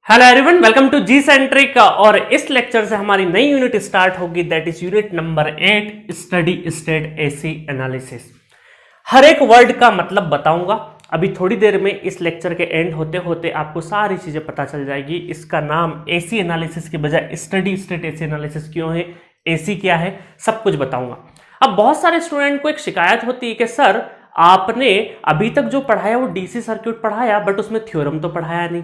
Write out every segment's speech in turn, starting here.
Hello everyone, welcome to G centric. और इस lecture से हमारी नई यूनिट स्टार्ट होगी, that is unit number 8, steady state AC analysis. हर एक वर्ड का मतलब बताऊंगा। अभी थोड़ी देर में इस लेक्चर के एंड होते होते आपको सारी चीजें पता चल जाएगी। इसका नाम एसी एनालिसिस के बजाय स्टडी स्टेट एसी एनालिसिस क्यों है, एसी क्या है, सब कुछ बताऊंगा। अब बहुत सारे स्टूडेंट को एक शिकायत होती है कि सर आपने अभी तक जो पढ़ाया वो डीसी सर्किट पढ़ाया, बट उसमें थ्योरम तो पढ़ाया नहीं,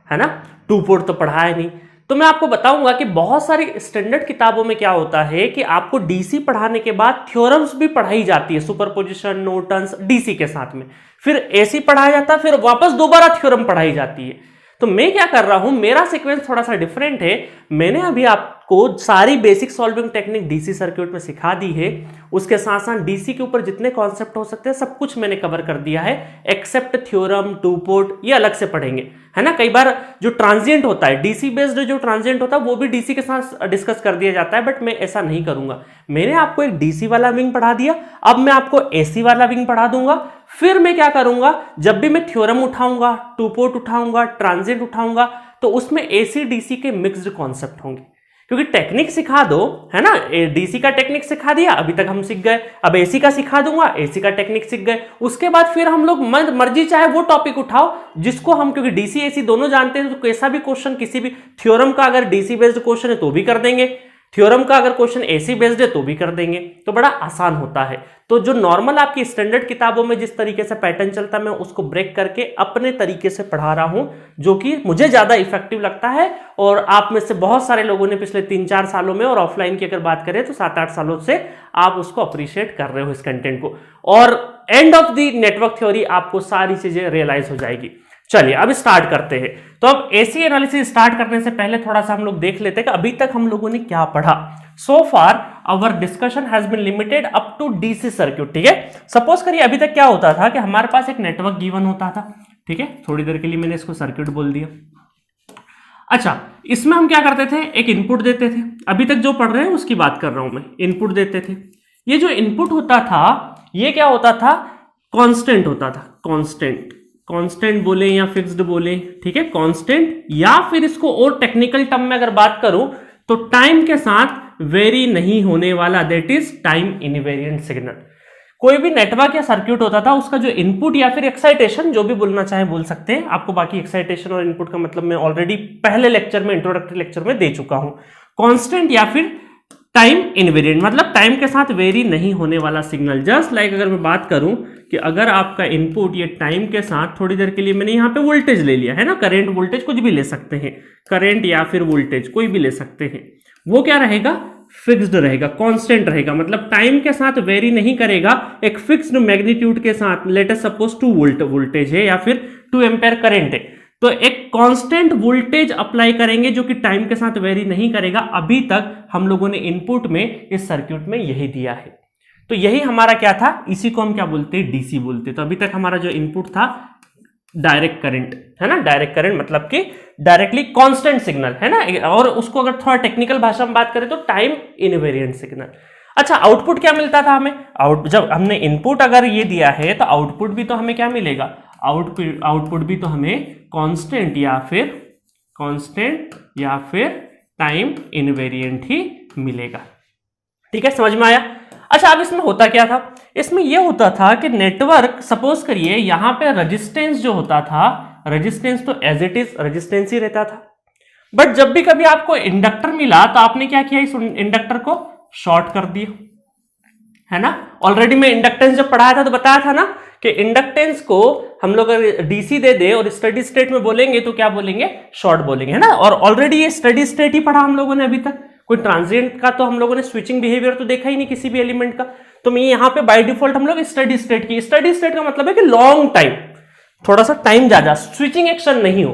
है ना, टू पोर्ट तो पढ़ाया नहीं। तो मैं आपको बताऊंगा कि बहुत सारी स्टैंडर्ड किताबों में क्या होता है कि आपको डीसी पढ़ाने के बाद थ्योरम्स भी पढ़ाई जाती है, सुपरपोजिशन, नॉर्टन्स, डीसी के साथ में। फिर एसी पढ़ाया जाता है, फिर वापस दोबारा थ्योरम पढ़ाई जाती है। तो मैं क्या कर रहा हूं, मेरा सीक्वेंस थोड़ा सा डिफरेंट है। मैंने अभी आपको सारी basic solving technique DC circuit में सिखा दी है। उसके साथ साथ डीसी के ऊपर जितने कॉन्सेप्ट हो सकते हैं सब कुछ मैंने कवर कर दिया है, एक्सेप्ट थ्योरम, टू पोर्ट, ये अलग से पढ़ेंगे, है ना। कई बार जो ट्रांजिएंट होता है, डीसी बेस्ड जो ट्रांजिएंट होता है वो भी डीसी के साथ डिस्कस कर दिया जाता है, बट मैं ऐसा नहीं करूंगा। मैंने आपको एक डीसी वाला विंग पढ़ा दिया, अब मैं आपको एसी वाला विंग पढ़ा दूंगा। फिर मैं क्या करूंगा, जब भी मैं थ्योरम उठाऊंगा, टू पोर्ट उठाऊंगा, ट्रांजिएंट उठाऊंगा, तो उसमें एसी डीसी के मिक्स्ड कॉन्सेप्ट होंगे। क्योंकि टेक्निक सिखा दो, है ना, डीसी का टेक्निक सिखा दिया, अभी तक हम सीख गए। अब एसी का सिखा दूंगा, एसी का टेक्निक सीख गए। उसके बाद फिर हम लोग मर्जी चाहे वो टॉपिक उठाओ जिसको हम, क्योंकि डीसी एसी दोनों जानते हैं, तो कैसा भी क्वेश्चन, किसी भी थ्योरम का अगर डीसी बेस्ड क्वेश्चन है तो भी कर देंगे, थ्योरम का अगर क्वेश्चन एसी बेस्ड है तो भी कर देंगे। तो बड़ा आसान होता है। तो जो नॉर्मल आपकी स्टैंडर्ड किताबों में जिस तरीके से पैटर्न चलता है, मैं उसको ब्रेक करके अपने तरीके से पढ़ा रहा हूं, जो कि मुझे ज्यादा इफेक्टिव लगता है। और आप में से बहुत सारे लोगों ने पिछले 3-4 सालों में, और ऑफलाइन की अगर बात करें तो 7-8 सालों से आप उसको अप्रिशिएट कर रहे हो, इस कंटेंट को। और end of the network theory आपको सारी चीजें रियलाइज हो जाएगी। चलिए अब स्टार्ट करते हैं। तो अब एसी एनालिसिस स्टार्ट करने से पहले थोड़ा सा हम लोग देख लेते हैं कि अभी तक हम लोगों ने क्या पढ़ा। So far our discussion has been limited up to DC circuit. ठीक है, सपोज करिए अभी तक क्या होता था कि हमारे पास एक नेटवर्क गिवन होता था। ठीक है, थोड़ी देर के लिए मैंने इसको सर्किट बोल दिया। अच्छा, इसमें हम क्या करते थे, एक इनपुट देते थे। अभी तक जो पढ़ रहे हैं उसकी बात कर रहा हूं मैं, इनपुट देते थे। ये जो इनपुट होता था ये क्या होता था, कांस्टेंट होता था। कांस्टेंट बोले या फिक्स्ड बोले, ठीक है, कांस्टेंट, या फिर इसको और टेक्निकल टर्म में अगर बात करूं तो टाइम के साथ वेरी नहीं होने वाला, that is time invariant signal. कोई भी नेटवर्क या सर्किट होता था, उसका जो इनपुट या फिर एक्साइटेशन, जो भी बोलना चाहे बोल सकते हैं। आपको बाकी एक्साइटेशन और इनपुट का मतलब मैं ऑलरेडी पहले लेक्चर में, इंट्रोडक्टरी लेक्चर में दे चुका हूं। कांस्टेंट या फिर टाइम इनवेरिएंट मतलब टाइम के साथ वेरी नहीं होने वाला सिग्नल। जस्ट लाइक अगर मैं बात करूं कि अगर आपका इनपुट ये टाइम के साथ, थोड़ी देर के लिए मैंने यहां पे वोल्टेज ले लिया, है ना, करंट, वोल्टेज कुछ भी ले सकते हैं, करंट या फिर वोल्टेज कोई भी ले सकते हैं, वो क्या रहेगा, फिक्स्ड रहेगा, कांस्टेंट रहेगा। मतलब टाइम के साथ वेरी नहीं करेगा, एक फिक्स्ड मैग्नीट्यूड के साथ। Let us suppose 2 volt voltage है या फिर 2 एम्पेयर करंट है, तो एक कांस्टेंट वोल्टेज अप्लाई करेंगे जो कि टाइम के साथ वेरी नहीं करेगा। अभी तक हम लोगों ने इनपुट में इस सर्किट में यही दिया है। तो यही हमारा क्या था, इसी को हम क्या बोलते हैं, डीसी बोलते हैं। तो अभी तक हमारा जो इनपुट था डायरेक्ट करंट, है ना, डायरेक्ट करंट मतलब कि डायरेक्टली कांस्टेंट सिग्नल, है ना। और उसको अगर थोड़ा टेक्निकल भाषा में बात करें तो टाइम इनवेरिएंट सिग्नल। अच्छा, आउटपुट क्या मिलता था हमें, जब हमने इनपुट अगर ये दिया है तो आउटपुट भी तो हमें क्या मिलेगा, आउटपुट भी तो हमें कांस्टेंट या फिर टाइम इनवेरिएंट ही मिलेगा। ठीक है, समझ में आया। अच्छा, अब इसमें होता क्या था, इसमें यह होता था कि नेटवर्क, सपोज करिए यहां पे रेजिस्टेंस जो होता था, रेजिस्टेंस तो एज इट इज रेजिस्टेंस ही रहता था। बट जब भी कभी आपको इंडक्टर मिला तो आपने क्या किया, इस इंडक्टर को शॉर्ट कर दिया, है ना। ऑलरेडी मैं इंडक्टेंस जब पढ़ाया था तो बताया था ना कि इंडक्टेंस को हम लोग अगर डीसी दे दे और स्टडी स्टेट में बोलेंगे तो क्या बोलेंगे, शॉर्ट बोलेंगे, है ना। और ऑलरेडी ये स्टडी स्टेट ही पढ़ा हम लोगों ने अभी तक। कोई ट्रांजिएंट का तो हम लोगों ने स्विचिंग बिहेवियर तो देखा ही नहीं किसी भी एलिमेंट का। तो मैं यहाँ पे बाय डिफॉल्ट हम लोग स्टडी स्टेट की, स्टडी स्टेट का मतलब है कि लॉन्ग टाइम, थोड़ा सा टाइम ज्यादा, स्विचिंग एक्शन नहीं हो,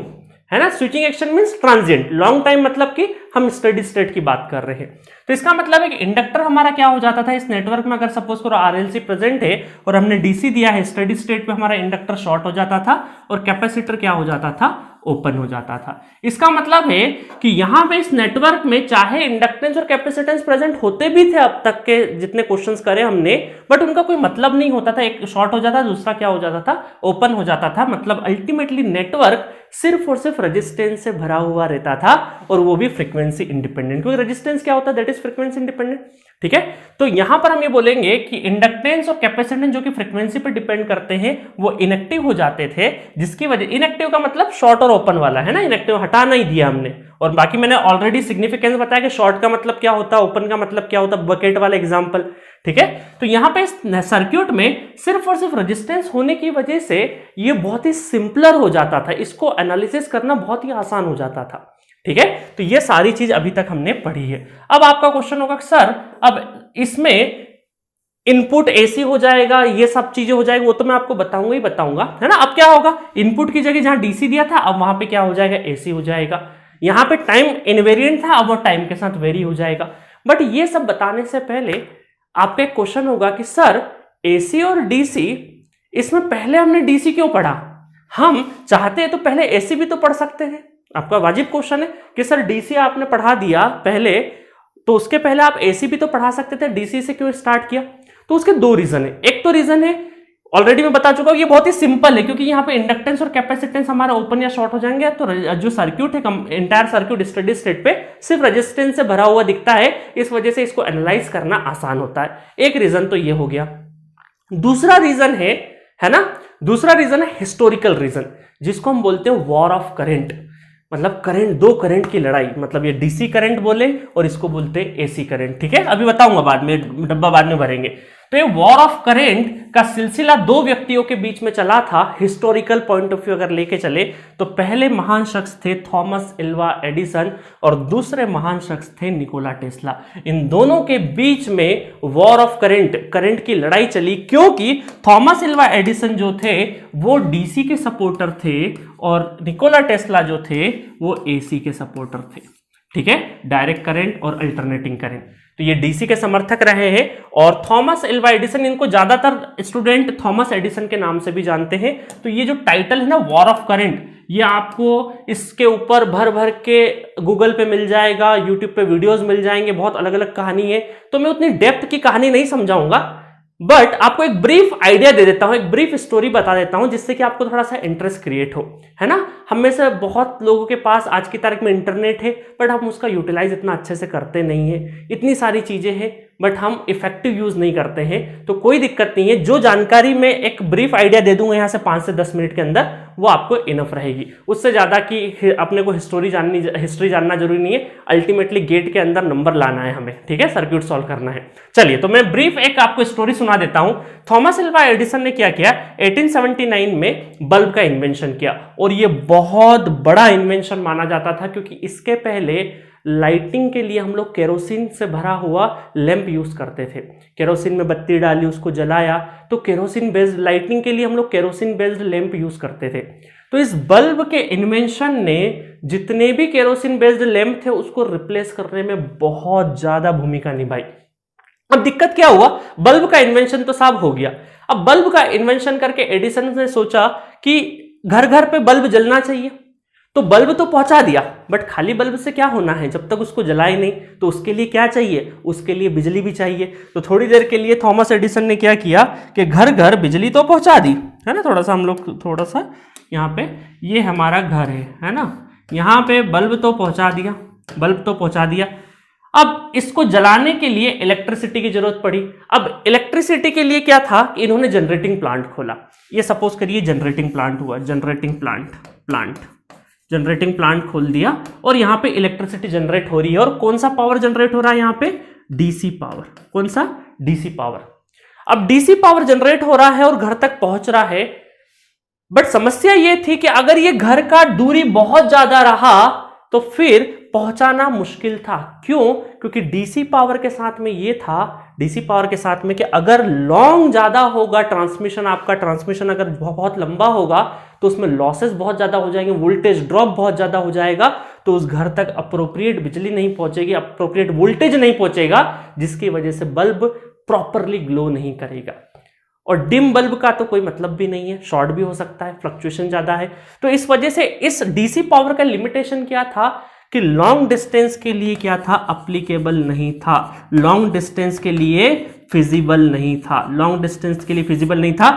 है ना। Switching action means transient, long time मतलब कि हम स्टडी स्टेट की बात कर रहे हैं। तो इसका मतलब है कि इंडक्टर हमारा क्या हो जाता था इस नेटवर्क में, अगर सपोज करो आरएलसी प्रेजेंट है और हमने डीसी दिया है, स्टडी स्टेट पे हमारा इंडक्टर शॉर्ट हो जाता था और कैपेसिटर क्या हो जाता था, ओपन हो जाता था। इसका मतलब है कि यहां पे इस नेटवर्क में चाहे इंडक्टेंस और कैपेसिटेंस प्रेजेंट होते भी थे अब तक के जितने क्वेश्चंस करे हमने, बट उनका कोई मतलब नहीं होता था। एक शॉर्ट हो जाता, दूसरा क्या हो जाता था, ओपन हो जाता था। मतलब अल्टीमेटली नेटवर्क सिर्फ और सिर्फ रेजिस्टेंस से भरा हुआ रहता था, और वो भी फ्रीक्वेंसी इंडिपेंडेंट, क्योंकि रेजिस्टेंस क्या होता है, दैट इज फ्रीक्वेंसी इंडिपेंडेंट। ठीक है, तो यहां पर हम ये बोलेंगे कि इंडक्टेंस और कैपेसिटेंस जो कि फ्रीक्वेंसी पर डिपेंड करते हैं वो इनएक्टिव हो जाते थे, जिसकी वजह, इनएक्टिव का मतलब शॉर्ट और ओपन वाला है ना, इनएक्टिव हटा नहीं दिया हमने, और बाकी मैंने ऑलरेडी सिग्निफिकेंस बताया कि शॉर्ट का मतलब क्या होता है, ओपन का मतलब क्या होता है, बकेट वाला एग्जांपल। ठीक है, तो यहां पे इस सर्किट में सिर्फ और सिर्फ रेजिस्टेंस होने की वजह से ये बहुत ही सिंपलर हो जाता था, इसको एनालिसिस करना बहुत ही आसान हो जाता था। ठीक है, तो ये सारी चीज अभी तक हमने पढ़ी है। अब आपका क्वेश्चन होगा सर अब इसमें इनपुट एसी हो जाएगा, ये सब चीजें हो जाएगी, वो तो मैं आपको बताऊंगा ही बताऊंगा, है ना। अब क्या होगा, इनपुट की जगह जहां डीसी दिया था अब वहां पे क्या हो जाएगा, एसी हो जाएगा। यहां पे टाइम इनवेरिएंट था, अब वो टाइम के साथ वेरी हो जाएगा। बट ये सब बताने से पहले आपका एक क्वेश्चन होगा कि सर एसी और डीसी, इसमें पहले हमने डीसी क्यों पढ़ा, हम चाहते हैं तो पहले एसी भी तो पढ़ सकते हैं। आपका वाजिब क्वेश्चन है कि सर डीसी आपने पढ़ा दिया पहले, तो उसके पहले आप एसी भी तो पढ़ा सकते थे, डीसी से क्यों स्टार्ट किया। तो उसके दो रीजन है। एक तो रीजन है ऑलरेडी मैं बता चुका हूं, ये बहुत ही सिंपल है, क्योंकि यहाँ पे इंडक्टेंस और कैपेसिटेंस हमारा ओपन या शॉर्ट हो जाएंगे, तो जो सर्क्यूट है इंटायर सर्क्यूट स्टेडी स्टेट पे सिर्फ रेजिस्टेंस से भरा हुआ दिखता है, इस वजह से इसको एनालाइज करना आसान होता है। एक रीजन तो ये हो गया। दूसरा रीजन है ना, दूसरा रीजन है हिस्टोरिकल रीजन, जिसको हम बोलते हैं वॉर ऑफ करंट, मतलब करंट, दो करंट की लड़ाई, मतलब ये डीसी करंट बोले और इसको बोलते हैं एसी करंट। ठीक है, अभी बताऊंगा बाद में, डब्बा बाद में भरेंगे। तो ये वॉर ऑफ करंट का सिलसिला दो व्यक्तियों के बीच में चला था। हिस्टोरिकल पॉइंट ऑफ व्यू अगर लेके चले तो पहले महान शख्स थे थॉमस एल्वा एडिसन और दूसरे महान शख्स थे निकोला टेस्ला। इन दोनों के बीच में वॉर ऑफ करंट की लड़ाई चली, क्योंकि थॉमस एल्वा एडिसन जो थे वो डीसी के सपोर्टर थे और निकोला टेस्ला जो थे वो एसी के सपोर्टर थे। ठीक है, डायरेक्ट करंट और अल्टरनेटिंग करंट, तो ये डीसी के समर्थक रहे हैं। और थॉमस एल्वा एडिसन, इनको ज्यादातर स्टूडेंट थॉमस एडिसन के नाम से भी जानते हैं। तो ये जो टाइटल है ना वॉर ऑफ करंट, ये आपको इसके ऊपर भर भर के गूगल पे मिल जाएगा, यूट्यूब पे वीडियोस मिल जाएंगे, बहुत अलग अलग कहानी है। तो मैं उतनी डेप्थ की कहानी नहीं समझाऊंगा, बट आपको एक ब्रीफ आइडिया दे देता हूं, एक ब्रीफ स्टोरी बता देता हूं, जिससे कि आपको थोड़ा सा इंटरेस्ट क्रिएट हो, है ना। हम में से बहुत लोगों के पास आज की तारीख में इंटरनेट है, बट हम उसका यूटिलाइज इतना अच्छे से करते नहीं है। इतनी सारी चीजें हैं बट हम इफेक्टिव यूज नहीं करते हैं। तो कोई दिक्कत नहीं है, जो जानकारी मैं एक ब्रीफ आइडिया दे दूंगा यहाँ से 5 से 10 मिनट के अंदर, वो आपको इनफ रहेगी। उससे ज्यादा कि अपने को हिस्ट्री जानना जरूरी नहीं है। अल्टीमेटली गेट के अंदर नंबर लाना है हमें, ठीक है, सर्किट सॉल्व करना है। चलिए, तो मैं ब्रीफ एक आपको स्टोरी सुना देता हूं। थॉमस एल्वा एडिसन ने क्या किया, 1879 में बल्ब का इन्वेंशन किया, और ये बहुत बड़ा इन्वेंशन माना जाता था, क्योंकि इसके पहले लाइटिंग के लिए हम लोग केरोसिन से भरा हुआ लैंप यूज करते थे। केरोसिन में बत्ती डाली, उसको जलाया, तो केरोसिन बेस्ड लाइटिंग के लिए हम लोग केरोसिन बेस्ड लैंप यूज करते थे। तो इस बल्ब के इन्वेंशन ने जितने भी केरोसिन बेस्ड लैंप थे उसको रिप्लेस करने में बहुत ज्यादा भूमिका निभाई। अब दिक्कत क्या हुआ, बल्ब का इन्वेंशन तो साहब हो गया। अब बल्ब का इन्वेंशन करके एडिसन ने सोचा कि घर घर पे बल्ब जलना चाहिए, तो बल्ब तो पहुंचा दिया, बट खाली बल्ब से क्या होना है जब तक उसको जलाए नहीं। तो उसके लिए क्या चाहिए, उसके लिए बिजली भी चाहिए। तो थोड़ी देर के लिए थॉमस एडिसन ने क्या किया कि घर घर बिजली तो पहुंचा दी, है ना। थोड़ा सा हम लोग थोड़ा सा यहाँ पे, ये हमारा घर है ना, यहाँ पे बल्ब तो पहुंचा दिया, बल्ब तो पहुंचा दिया। अब इसको जलाने के लिए इलेक्ट्रिसिटी की जरूरत पड़ी। अब इलेक्ट्रिसिटी के लिए क्या था कि इन्होंने जनरेटिंग प्लांट खोला। ये सपोज करिए जनरेटिंग प्लांट हुआ, जनरेटिंग प्लांट खोल दिया, और यहां पे इलेक्ट्रिसिटी जनरेट हो रही है। और कौन सा पावर जनरेट हो रहा है यहां पे, डीसी पावर। कौन सा, डीसी पावर। अब डीसी पावर जनरेट हो रहा है और घर तक पहुंच रहा है, बट समस्या यह थी कि अगर ये घर का दूरी बहुत ज्यादा रहा तो फिर पहुंचाना मुश्किल था। क्यों, क्योंकि डीसी पावर के साथ में ये था, डीसी पावर के साथ में कि अगर लॉन्ग ज्यादा होगा ट्रांसमिशन, आपका ट्रांसमिशन अगर बहुत लंबा होगा तो उसमें लॉसेस बहुत ज्यादा हो जाएंगे, वोल्टेज ड्रॉप बहुत ज्यादा हो जाएगा, तो उस घर तक अप्रोप्रिएट बिजली नहीं पहुंचेगी, अप्रोप्रिएट वोल्टेज नहीं पहुंचेगा, जिसकी वजह से बल्ब प्रॉपरली ग्लो नहीं करेगा। और डिम बल्ब का तो कोई मतलब भी नहीं है, शॉर्ट भी हो सकता है, फ्लक्चुएशन ज्यादा है। तो इस वजह से इस डीसी पावर का लिमिटेशन क्या था कि लॉन्ग डिस्टेंस के लिए क्या था, अप्लीकेबल नहीं था। लॉन्ग डिस्टेंस के लिए फिजिबल नहीं था, लॉन्ग डिस्टेंस के लिए फिजिबल नहीं था।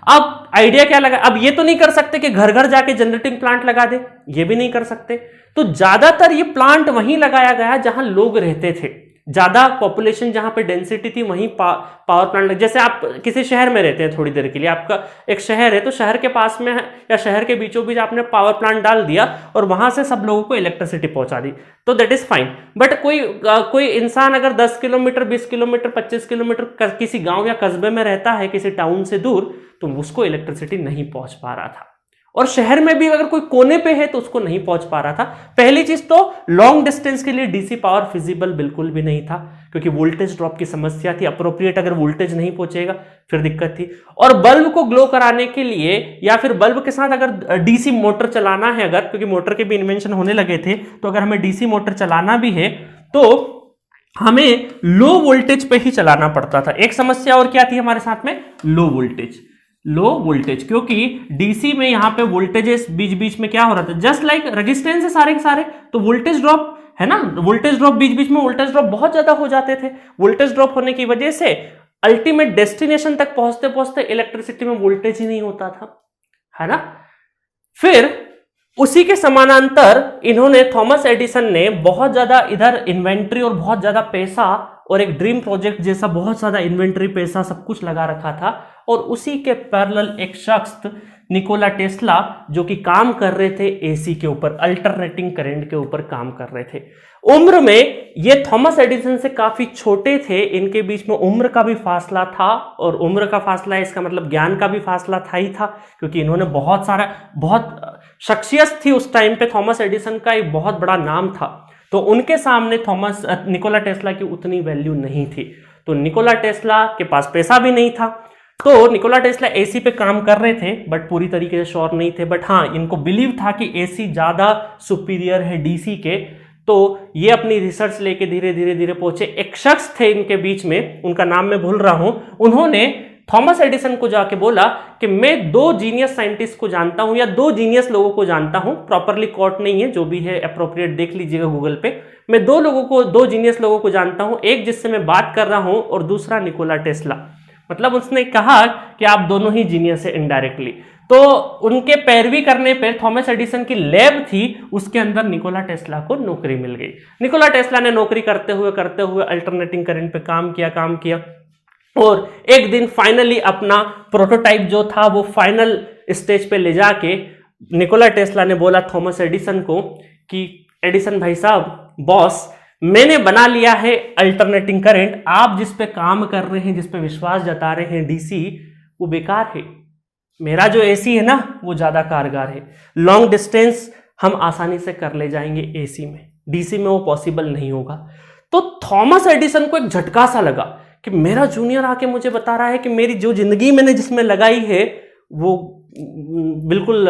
अब आइडिया क्या लगा, अब ये तो नहीं कर सकते कि घर घर जाके जनरेटिंग प्लांट लगा दे, ये भी नहीं कर सकते, तो ज्यादातर ये प्लांट वहीं लगाया गया जहां लोग रहते थे, ज्यादा पॉपुलेशन जहां पे डेंसिटी थी वहीं पावर प्लांट। जैसे आप किसी शहर में रहते हैं थोड़ी देर के लिए, आपका एक शहर है तो शहर के पास में या शहर के बीचों बीच आपने पावर प्लांट डाल दिया और वहां से सब लोगों को इलेक्ट्रिसिटी पहुंचा दी, तो दैट इज फाइन। बट कोई इंसान अगर 10 किलोमीटर 20 किलोमीटर 25 किलोमीटर किसी गांव या कस्बे में रहता है, किसी टाउन से दूर, तो उसको इलेक्ट्रिसिटी नहीं पहुंच पा रहा था। और शहर में भी अगर कोई कोने पे है तो उसको नहीं पहुंच पा रहा था। पहली चीज तो लॉन्ग डिस्टेंस के लिए डीसी पावर फिजिबल बिल्कुल भी नहीं था, क्योंकि वोल्टेज ड्रॉप की समस्या थी। अप्रोप्रिएट अगर वोल्टेज नहीं पहुंचेगा फिर दिक्कत थी। और बल्ब को ग्लो कराने के लिए या फिर बल्ब के साथ अगर डीसी मोटर चलाना है, अगर, क्योंकि मोटर के भी इन्वेंशन होने लगे थे, तो अगर हमें डीसी मोटर चलाना भी है तो हमें लो वोल्टेज पे ही चलाना पड़ता था। एक समस्या और क्या थी हमारे साथ में, लो वोल्टेज, क्योंकि डीसी में यहां पे वोल्टेजेस बीच बीच में क्या हो रहा था, जस्ट लाइक रेजिस्टेंस है सारे के सारे, तो वोल्टेज ड्रॉप है ना, वोल्टेज ड्रॉप बीच बीच में वोल्टेज ड्रॉप बहुत ज्यादा हो जाते थे। वोल्टेज ड्रॉप होने की वजह से अल्टीमेट डेस्टिनेशन तक पहुंचते पहुंचते इलेक्ट्रिसिटी में वोल्टेज ही नहीं होता था, है ना। फिर उसी के समानांतर इन्होंने, थॉमस एडिसन ने बहुत ज्यादा इधर इन्वेंट्री और बहुत ज्यादा पैसा और एक ड्रीम प्रोजेक्ट जैसा बहुत ज्यादा इन्वेंट्री पैसा सब कुछ लगा रखा था। और उसी के पैरेलल एक शख्स निकोला टेस्ला जो कि काम कर रहे थे एसी के ऊपर, अल्टरनेटिंग करंट के ऊपर काम कर रहे थे। उम्र में ये थॉमस एडिसन से काफी छोटे थे, इनके बीच में उम्र का भी फासला था। और उम्र का फासला है इसका मतलब ज्ञान का भी फासला था ही था, क्योंकि इन्होंने बहुत शख्सियत थी उस टाइम पे। थॉमस एडिसन का एक बहुत बड़ा नाम था, तो उनके सामने निकोला टेस्ला की उतनी वैल्यू नहीं थी। तो निकोला टेस्ला के पास पैसा भी नहीं था, तो निकोला टेस्ला एसी पे काम कर रहे थे बट पूरी तरीके से श्योर नहीं थे। बट हाँ, इनको बिलीव था कि एसी ज्यादा सुपीरियर है डीसी के, तो ये अपनी रिसर्च लेके धीरे धीरे पहुंचे। एक शख्स थे इनके बीच में, उनका नाम मैं भूल रहा हूं, उन्होंने थॉमस एडिसन को जाके बोला कि मैं 2 जीनियस साइंटिस्ट को जानता हूं या 2 जीनियस लोगों को जानता हूं, प्रॉपरली कोट नहीं है, जो भी है अप्रोप्रिएट देख लीजिएगा गूगल पे। मैं 2 जीनियस लोगों को जानता हूं, एक जिससे मैं बात कर रहा हूं और दूसरा निकोला टेस्ला। मतलब उसने कहा कि आप दोनों ही जीनियस है इनडायरेक्टली। तो उनके पैरवी करने पर थॉमस एडिसन की लैब थी, उसके अंदर निकोला टेस्ला को नौकरी मिल गई। निकोला टेस्ला ने नौकरी करते हुए अल्टरनेटिंग करंट पे काम किया और एक दिन फाइनली अपना प्रोटोटाइप जो था वो फाइनल स्टेज पे ले जाके निकोला टेस्ला ने बोला थॉमस एडिसन को कि एडिसन भाई साहब, बॉस, मैंने बना लिया है अल्टरनेटिंग करंट, आप जिस पे काम कर रहे हैं, जिस पे विश्वास जता रहे हैं डीसी, वो बेकार है। मेरा जो एसी है ना वो ज्यादा कारगर है। लॉन्ग डिस्टेंस हम आसानी से कर ले जाएंगे एसी में, डीसी में वो पॉसिबल नहीं होगा। तो थॉमस एडिसन को एक झटका सा लगा कि मेरा जूनियर आके मुझे बता रहा है कि मेरी जो जिंदगी मैंने जिसमें लगाई है वो बिल्कुल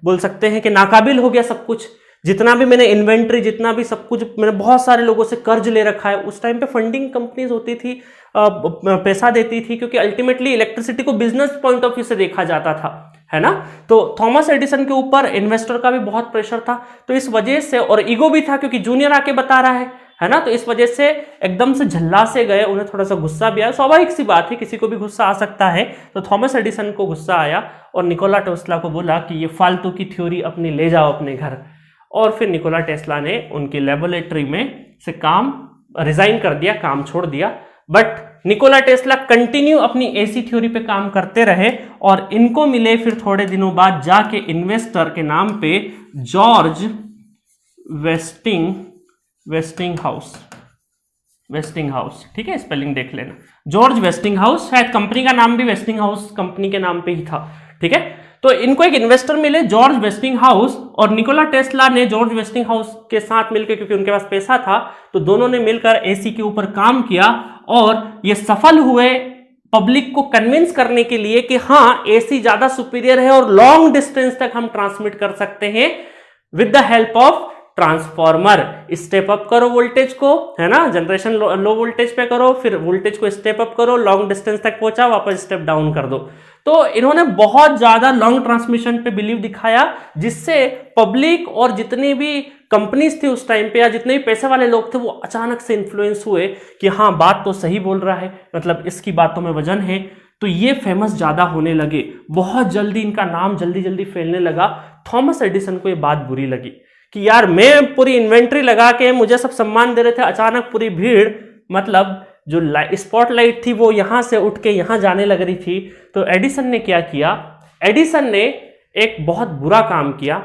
बोल सकते हैं कि नाकाबिल हो गया सब कुछ। जितना भी मैंने इन्वेंट्री, जितना भी सब कुछ, मैंने बहुत सारे लोगों से कर्ज ले रखा है। उस टाइम पे फंडिंग कंपनीज होती थी, पैसा देती थी, क्योंकि अल्टीमेटली इलेक्ट्रिसिटी को बिजनेस पॉइंट ऑफ व्यू से देखा जाता था, है ना। तो थॉमस एडिसन के ऊपर इन्वेस्टर का भी बहुत प्रेशर था, तो इस वजह से, और ईगो भी था क्योंकि जूनियर आके बता रहा है ना, तो इस वजह से एकदम से झल्ला से गए। उन्हें थोड़ा सा गुस्सा भी आया, स्वाभाविक सी बात है, किसी को भी गुस्सा आ सकता है। तो थॉमस एडिसन को गुस्सा आया और निकोला टेस्ला को बोला कि ये फालतू की थ्योरी अपनी ले जाओ अपने घर। और फिर निकोला टेस्ला ने उनकी लेबोरेटरी में से काम रिजाइन कर दिया, काम छोड़ दिया। बट निकोला टेस्ला कंटिन्यू अपनी एसी थ्योरी पे काम करते रहे और इनको मिले फिर थोड़े दिनों बाद जाके इन्वेस्टर के नाम पे जॉर्ज वेस्टिंगहाउस, ठीक है, स्पेलिंग देख लेना, जॉर्ज वेस्टिंगहाउस, शायद कंपनी का नाम भी वेस्टिंगहाउस कंपनी के नाम पे ही था, ठीक है। तो इनको एक इन्वेस्टर मिले जॉर्ज वेस्टिंगहाउस, और निकोला टेस्ला ने जॉर्ज वेस्टिंगहाउस के साथ मिलकर, क्योंकि उनके पास पैसा था, तो दोनों ने मिलकर एसी के ऊपर काम किया और ये सफल हुए पब्लिक को कन्विंस करने के लिए कि हाँ, एसी ज्यादा सुपीरियर है और लॉन्ग डिस्टेंस तक हम ट्रांसमिट कर सकते हैं with the help of transformer. Step up करो वोल्टेज को, है ना, जनरेशन लो वोल्टेज पे करो, फिर वोल्टेज को स्टेप अप करो, लॉन्ग डिस्टेंस तक पहुंचा, वापस स्टेप डाउन कर दो। तो इन्होंने बहुत ज्यादा लॉन्ग ट्रांसमिशन पे बिलीव दिखाया, जिससे पब्लिक और जितनी भी कंपनीज थी उस टाइम पे या जितने भी पैसे वाले लोग थे वो अचानक से इन्फ्लुएंस हुए कि हाँ बात तो सही बोल रहा है, मतलब इसकी बातों में वजन है, तो ये फेमस ज्यादा होने लगे। बहुत जल्दी इनका नाम जल्दी जल्दी फैलने लगा। थॉमस एडिसन को ये बात बुरी लगी कि यार मैं पूरी इन्वेंट्री लगा के मुझे सब सम्मान दे रहे थे, अचानक पूरी भीड़, मतलब जो स्पॉटलाइट थी वो यहां से उठ के यहां जाने लग रही थी। तो एडिसन ने क्या किया, एडिसन ने एक बहुत बुरा काम किया।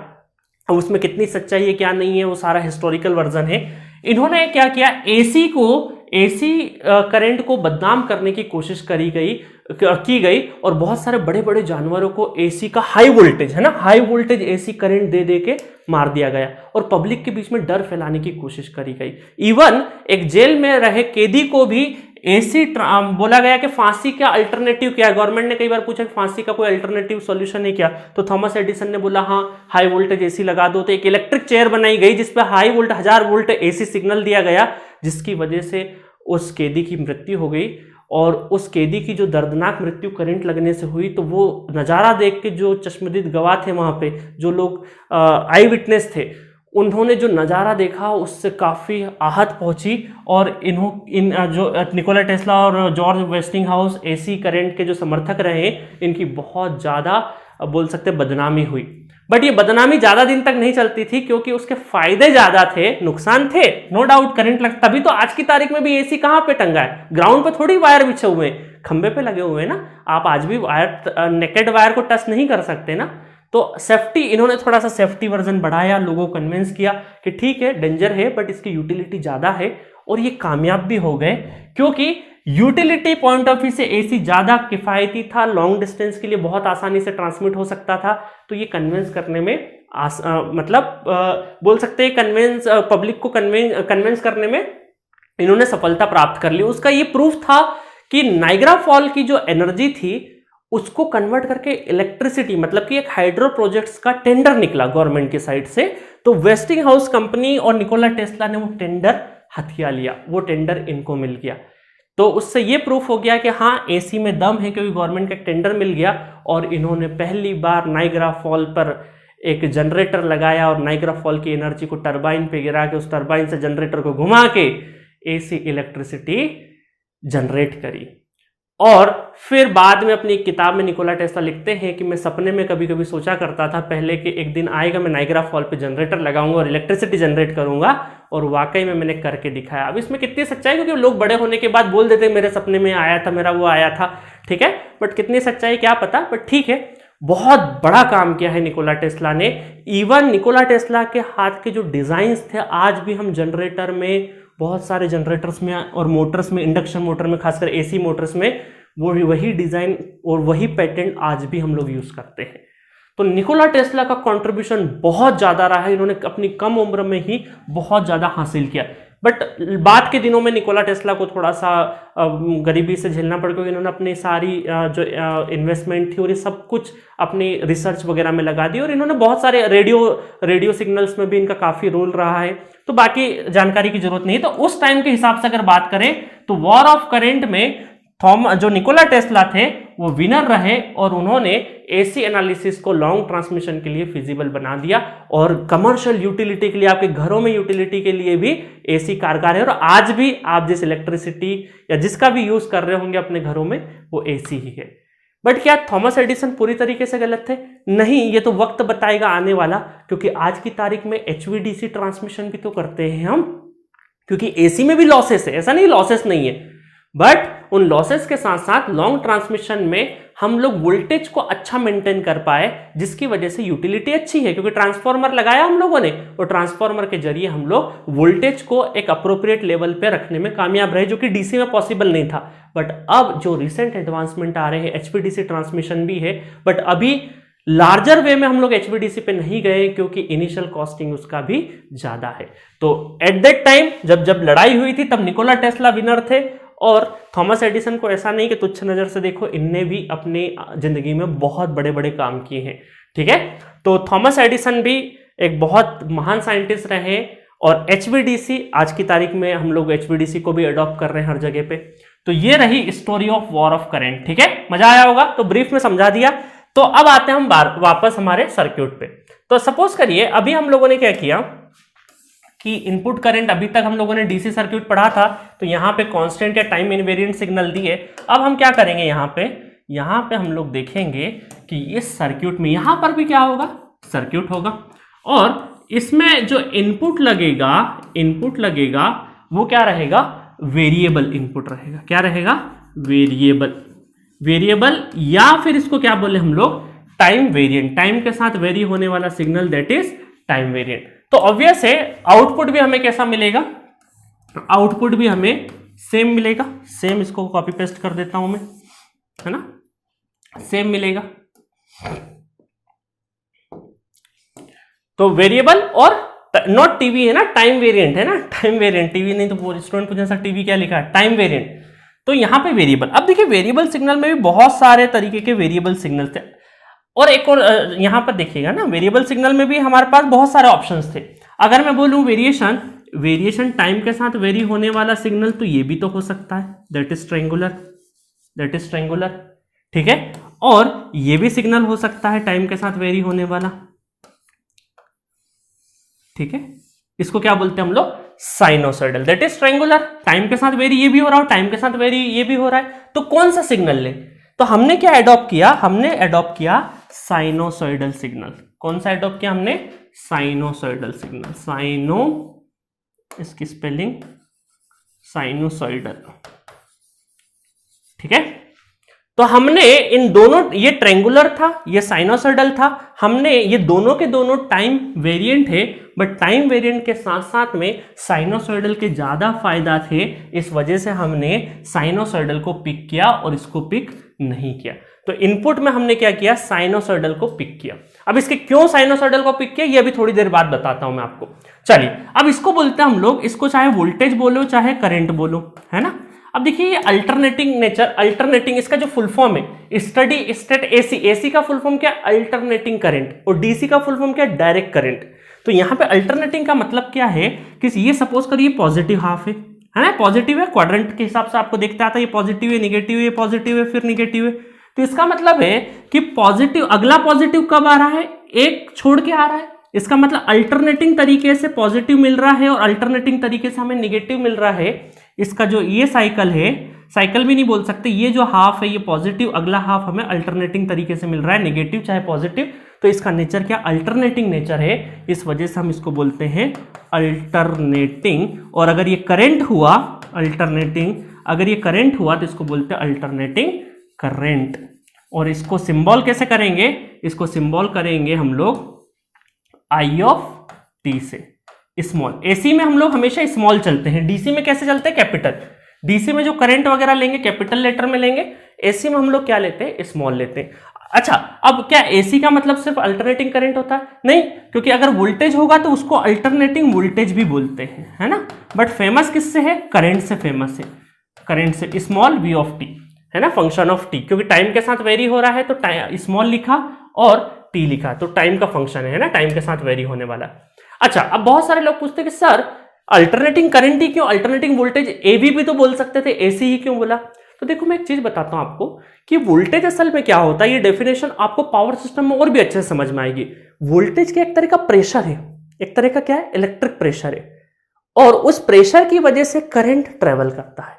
अब उसमें कितनी सच्चाई है क्या नहीं है वो सारा हिस्टोरिकल वर्जन है। इन्होंने क्या किया, एसी करंट को बदनाम करने की कोशिश की गई और बहुत सारे बड़े बड़े जानवरों को एसी का हाई वोल्टेज है ना, हाई वोल्टेज एसी करंट दे दे के मार दिया गया और पब्लिक के बीच में डर फैलाने की कोशिश करी गई। इवन एक जेल में रहे कैदी को भी एसी बोला गया कि फांसी का अल्टरनेटिव क्या है। गवर्नमेंट ने कई बार पूछा कि फांसी का कोई अल्टरनेटिव सॉल्यूशन है क्या, तो थॉमस एडिसन ने बोला हाँ हाई वोल्टेज एसी लगा दो। तो एक इलेक्ट्रिक चेयर बनाई गई जिसपे high volt 1000 volt AC signal दिया गया, जिसकी वजह से उस कैदी की मृत्यु हो गई। और उस कैदी की जो दर्दनाक मृत्यु करंट लगने से हुई, तो वो नज़ारा देख के जो चश्मदीद गवाह थे वहाँ पे, जो लोग आई विटनेस थे, उन्होंने जो नज़ारा देखा उससे काफ़ी आहत पहुंची। और जो निकोला टेस्ला और जॉर्ज वेस्टिंगहाउस एसी करंट के जो समर्थक रहे, इनकी बहुत ज़्यादा बोल सकते बदनामी हुई। बट ये बदनामी ज़्यादा दिन तक नहीं चलती थी क्योंकि उसके फायदे ज़्यादा थे, नुकसान थे नो डाउट। करंट लग, तभी तो आज की तारीख में भी एसी कहाँ पे टंगा है, ग्राउंड पे थोड़ी वायर बिछे हुए हैं, खंबे पे लगे हुए हैं ना। आप आज भी वायर, नेकेड वायर को टच नहीं कर सकते ना। तो सेफ्टी, इन्होंने थोड़ा सा सेफ्टी वर्जन बढ़ाया, लोगों को कन्विंस किया कि ठीक है डेंजर है बट इसकी यूटिलिटी ज़्यादा है, और ये कामयाब भी हो गए क्योंकि यूटिलिटी पॉइंट ऑफ व्यू से एसी ज़्यादा किफ़ायती था, लॉन्ग डिस्टेंस के लिए बहुत आसानी से ट्रांसमिट हो सकता था। तो ये कन्विंस करने में बोल सकते हैं पब्लिक को कन्विंस करने में इन्होंने सफलता प्राप्त कर ली। उसका ये प्रूफ था कि नाइग्रा फॉल की जो एनर्जी थी उसको कन्वर्ट करके इलेक्ट्रिसिटी, मतलब कि एक हाइड्रो प्रोजेक्ट्स का टेंडर निकला गवर्नमेंट की साइड से। तो वेस्टिंग हाउस कंपनी और निकोला टेस्ला ने वो टेंडर हथिया लिया, वो टेंडर इनको मिल गया। तो उससे ये प्रूफ हो गया कि हाँ एसी में दम है क्योंकि गवर्नमेंट का टेंडर मिल गया। और इन्होंने पहली बार नाइग्रा फॉल पर एक जनरेटर लगाया और नाइग्रा फॉल की एनर्जी को टरबाइन पे गिरा के उस टरबाइन से जनरेटर को घुमा के एसी इलेक्ट्रिसिटी जनरेट करी। और फिर बाद में अपनी किताब में निकोला टेस्ला लिखते हैं कि मैं सपने में कभी कभी सोचा करता था पहले कि एक दिन आएगा मैं नाइग्रा फॉल पे जनरेटर लगाऊंगा और इलेक्ट्रिसिटी जनरेट करूंगा, और वाकई में मैंने करके दिखाया। अब इसमें कितनी सच्चाई, क्योंकि लोग बड़े होने के बाद बोल देते मेरे सपने में आया था, मेरा वो आया था, ठीक है, बट कितनी सच्चाई क्या पता, बट ठीक है। बहुत बड़ा काम किया है निकोला टेस्ला ने। इवन निकोला टेस्ला के हाथ के जो डिजाइन्स थे आज भी हम जनरेटर में, बहुत सारे जनरेटर्स में और मोटर्स में, इंडक्शन मोटर में, खासकर एसी मोटर्स में वो वही डिजाइन और वही पैटेंट आज भी हम लोग यूज करते हैं। तो निकोला टेस्ला का कंट्रीब्यूशन बहुत ज्यादा रहा है, इन्होंने अपनी कम उम्र में ही बहुत ज्यादा हासिल किया। बट बाद के दिनों में निकोला टेस्ला को थोड़ा सा गरीबी से झेलना पड़ा क्योंकि इन्होंने अपनी सारी जो इन्वेस्टमेंट थी और ये सब कुछ अपनी रिसर्च वगैरह में लगा दी, और इन्होंने बहुत सारे रेडियो सिग्नल्स में भी इनका काफ़ी रोल रहा है। तो बाकी जानकारी की जरूरत नहीं। तो उस टाइम के हिसाब से अगर बात करें तो वॉर ऑफ करंट में जो निकोला टेस्ला थे वो विनर रहे, और उन्होंने एसी एनालिसिस को लॉन्ग ट्रांसमिशन के लिए फिजिबल बना दिया, और कमर्शियल यूटिलिटी के लिए, आपके घरों में यूटिलिटी के लिए भी एसी कारगर है। और आज भी आप जिस इलेक्ट्रिसिटी या जिसका भी यूज कर रहे होंगे अपने घरों में वो एसी ही है। बट क्या थॉमस एडिसन पूरी तरीके से गलत थे? नहीं, ये तो वक्त बताएगा आने वाला, क्योंकि आज की तारीख में एचवीडीसी ट्रांसमिशन भी तो करते हैं हम, क्योंकि एसी में भी लॉसेस है, ऐसा नहीं लॉसेस नहीं है, बट उन लॉसेस के साथ साथ लॉन्ग ट्रांसमिशन में हम लोग वोल्टेज को अच्छा मेंटेन कर पाए, जिसकी वजह से यूटिलिटी अच्छी है, क्योंकि ट्रांसफार्मर लगाया हम लोगों ने और ट्रांसफार्मर के जरिए हम लोग वोल्टेज को एक अप्रोप्रिएट लेवल पे रखने में कामयाब रहे, जो कि डीसी में पॉसिबल नहीं था। बट अब जो रिसेंट एडवांसमेंट आ रहे हैं, एचवीडीसी ट्रांसमिशन भी है, बट अभी लार्जर वे में हम लोग एचवीडीसी पे नहीं गए क्योंकि इनिशियल कॉस्टिंग उसका भी ज्यादा है। तो एट दैट टाइम जब लड़ाई हुई थी तब निकोला टेस्ला विनर थे, और थॉमस एडिसन को ऐसा नहीं कि तुच्छ नजर से देखो, इनने भी अपनी जिंदगी में बहुत बड़े बड़े काम किए हैं, ठीक है। तो थॉमस एडिसन भी एक बहुत महान साइंटिस्ट रहे, और एचवीडीसी आज की तारीख में हम लोग एचवीडीसी को भी अडॉप्ट कर रहे हैं हर जगह पे। तो ये रही story of war of current, ठीक है, मजा आया होगा। तो ब्रीफ में समझा दिया। तो अब आते हैं हम वापस हमारे सर्क्यूट पे। तो सपोज करिए अभी हम लोगों ने क्या किया, कि इनपुट करंट, अभी तक हम लोगों ने डीसी सर्किट पढ़ा था तो यहाँ पे कांस्टेंट या टाइम इनवेरिएंट सिग्नल दिए। अब हम क्या करेंगे, यहाँ पे हम लोग देखेंगे कि इस सर्किट में यहाँ पर भी क्या होगा, सर्किट होगा, और इसमें जो इनपुट लगेगा वो क्या रहेगा, वेरिएबल इनपुट रहेगा। क्या रहेगा, वेरिएबल, या फिर इसको क्या बोले हम लोग, टाइम वेरिएंट, टाइम के साथ वेरी होने वाला signal, that is time variant. तो ऑब्वियस है आउटपुट भी हमें कैसा मिलेगा, आउटपुट भी हमें सेम मिलेगा। सेम, इसको कॉपी पेस्ट कर देता हूं मैं, है ना, सेम मिलेगा। तो वेरिएबल और नॉट टीवी है ना, टाइम वेरिएंट है ना, टाइम वेरिएंट, टीवी नहीं तो स्टूडेंट पूछे सर टीवी क्या लिखा है, टाइम वेरिएंट। तो यहां पे वेरिएबल, अब देखिए वेरिएबल सिग्नल में भी बहुत सारे तरीके के वेरिएबल सिग्नल थे, और एक और यहां पर देखिएगा ना, वेरिएबल सिग्नल में भी हमारे पास बहुत सारे ऑप्शंस थे। अगर मैं बोलूं वेरिएशन टाइम के साथ वेरी होने वाला सिग्नल, तो ये भी तो हो सकता है, दैट इज ट्रायंगुलर, ठीक है। और ये भी सिग्नल हो सकता है टाइम के साथ वेरी होने वाला, ठीक है। इसको क्या बोलते हैं हम लोग, sinusoidal, that is triangular. Time के साथ वेरी ये भी हो रहा है, टाइम के साथ वेरी ये भी हो रहा है, तो कौन सा सिग्नल ले, तो हमने क्या एडॉप्ट किया, हमने एडॉप्ट किया साइनोसॉइडल सिग्नल। कौन सा एडॉप्ट किया हमने, साइनोसॉइडल सिग्नल, साइनो, इसकी स्पेलिंग साइनोसॉइडल, ठीक है। तो हमने इन दोनों, ये ट्रायंगुलर था, ये साइनोसॉइडल था, हमने ये दोनों के दोनों टाइम वेरिएंट है, बट टाइम वेरिएंट के साथ साथ में साइनोसॉइडल के ज्यादा फायदा थे, इस वजह से हमने साइनोसॉइडल को पिक किया और इसको पिक नहीं किया। तो इनपुट में हमने क्या किया, साइनोसॉइडल को पिक किया। अब इसके क्यों साइनोसॉइडल को पिक किया, ये अभी थोड़ी देर बाद बताता हूं मैं आपको। चलिए, अब इसको बोलते हैं हम लोग, इसको चाहे वोल्टेज बोलो चाहे करंट बोलो, है ना। अब देखिए ये अल्टरनेटिंग नेचर, अल्टरनेटिंग, इसका जो फुल फॉर्म है, स्टडी स्टेट एसी, एसी का फुल फॉर्म क्या, अल्टरनेटिंग करंट, और डीसी का फुल फॉर्म क्या, डायरेक्ट करंट। तो यहां पे अल्टरनेटिंग का मतलब क्या है कि ये सपोज करिए पॉजिटिव हाफ है ना, पॉजिटिव है, क्वाड्रेंट के हिसाब से आपको देखते आता है, ये पॉजिटिव है, निगेटिव है, पॉजिटिव है, फिर निगेटिव है। तो इसका मतलब है कि पॉजिटिव, अगला पॉजिटिव कब आ रहा है, एक छोड़ के आ रहा है। इसका मतलब अल्टरनेटिंग तरीके से पॉजिटिव मिल रहा है और अल्टरनेटिंग तरीके से हमें निगेटिव मिल रहा है। इसका जो ये साइकिल है, साइकिल भी नहीं बोल सकते, ये जो हाफ है ये पॉजिटिव, अगला हाफ हमें अल्टरनेटिंग तरीके से मिल रहा है, नेगेटिव चाहे पॉजिटिव। तो इसका नेचर क्या, अल्टरनेटिंग नेचर है, इस वजह से हम इसको बोलते हैं अल्टरनेटिंग। और अगर ये करंट हुआ, अल्टरनेटिंग, अगर ये करंट हुआ तो इसको बोलते हैं अल्टरनेटिंग करंट। और इसको सिंबल कैसे करेंगे, इसको सिंबल करेंगे हम लोग आई ऑफ टी से, स्मॉल। एसी में हम लोग हमेशा स्मॉल चलते हैं, डीसी में कैसे चलते हैं, कैपिटल। डीसी में जो करंट वगैरह लेंगे कैपिटल लेटर में लेंगे, एसी में हम लोग क्या लेते हैं, स्मॉल लेते हैं। अच्छा, अब क्या एसी का मतलब सिर्फ अल्टरनेटिंग करंट होता है, नहीं, क्योंकि अगर वोल्टेज होगा तो उसको अल्टरनेटिंग वोल्टेज भी बोलते हैं, है ना। बट फेमस किससे है, करंट से फेमस है, करंट से, स्मॉल वी ऑफ टी, है ना, फंक्शन ऑफ टी, क्योंकि टाइम के साथ वेरी हो रहा है तो स्मॉल लिखा और टी लिखा, तो टाइम का फंक्शन है ना, टाइम के साथ वेरी होने वाला। अच्छा, अब बहुत सारे लोग पूछते हैं कि सर अल्टरनेटिंग करंट ही क्यों, अल्टरनेटिंग वोल्टेज एवी भी तो बोल सकते थे, एसी ही क्यों बोला। तो देखो मैं एक चीज बताता हूं आपको कि वोल्टेज असल में क्या होता है, ये डेफिनेशन आपको पावर सिस्टम में और भी अच्छे से समझ में आएगी। वोल्टेज के एक तरह का प्रेशर है, एक तरह का क्या है, इलेक्ट्रिक प्रेशर है, और उस प्रेशर की वजह से करंट ट्रेवल करता है।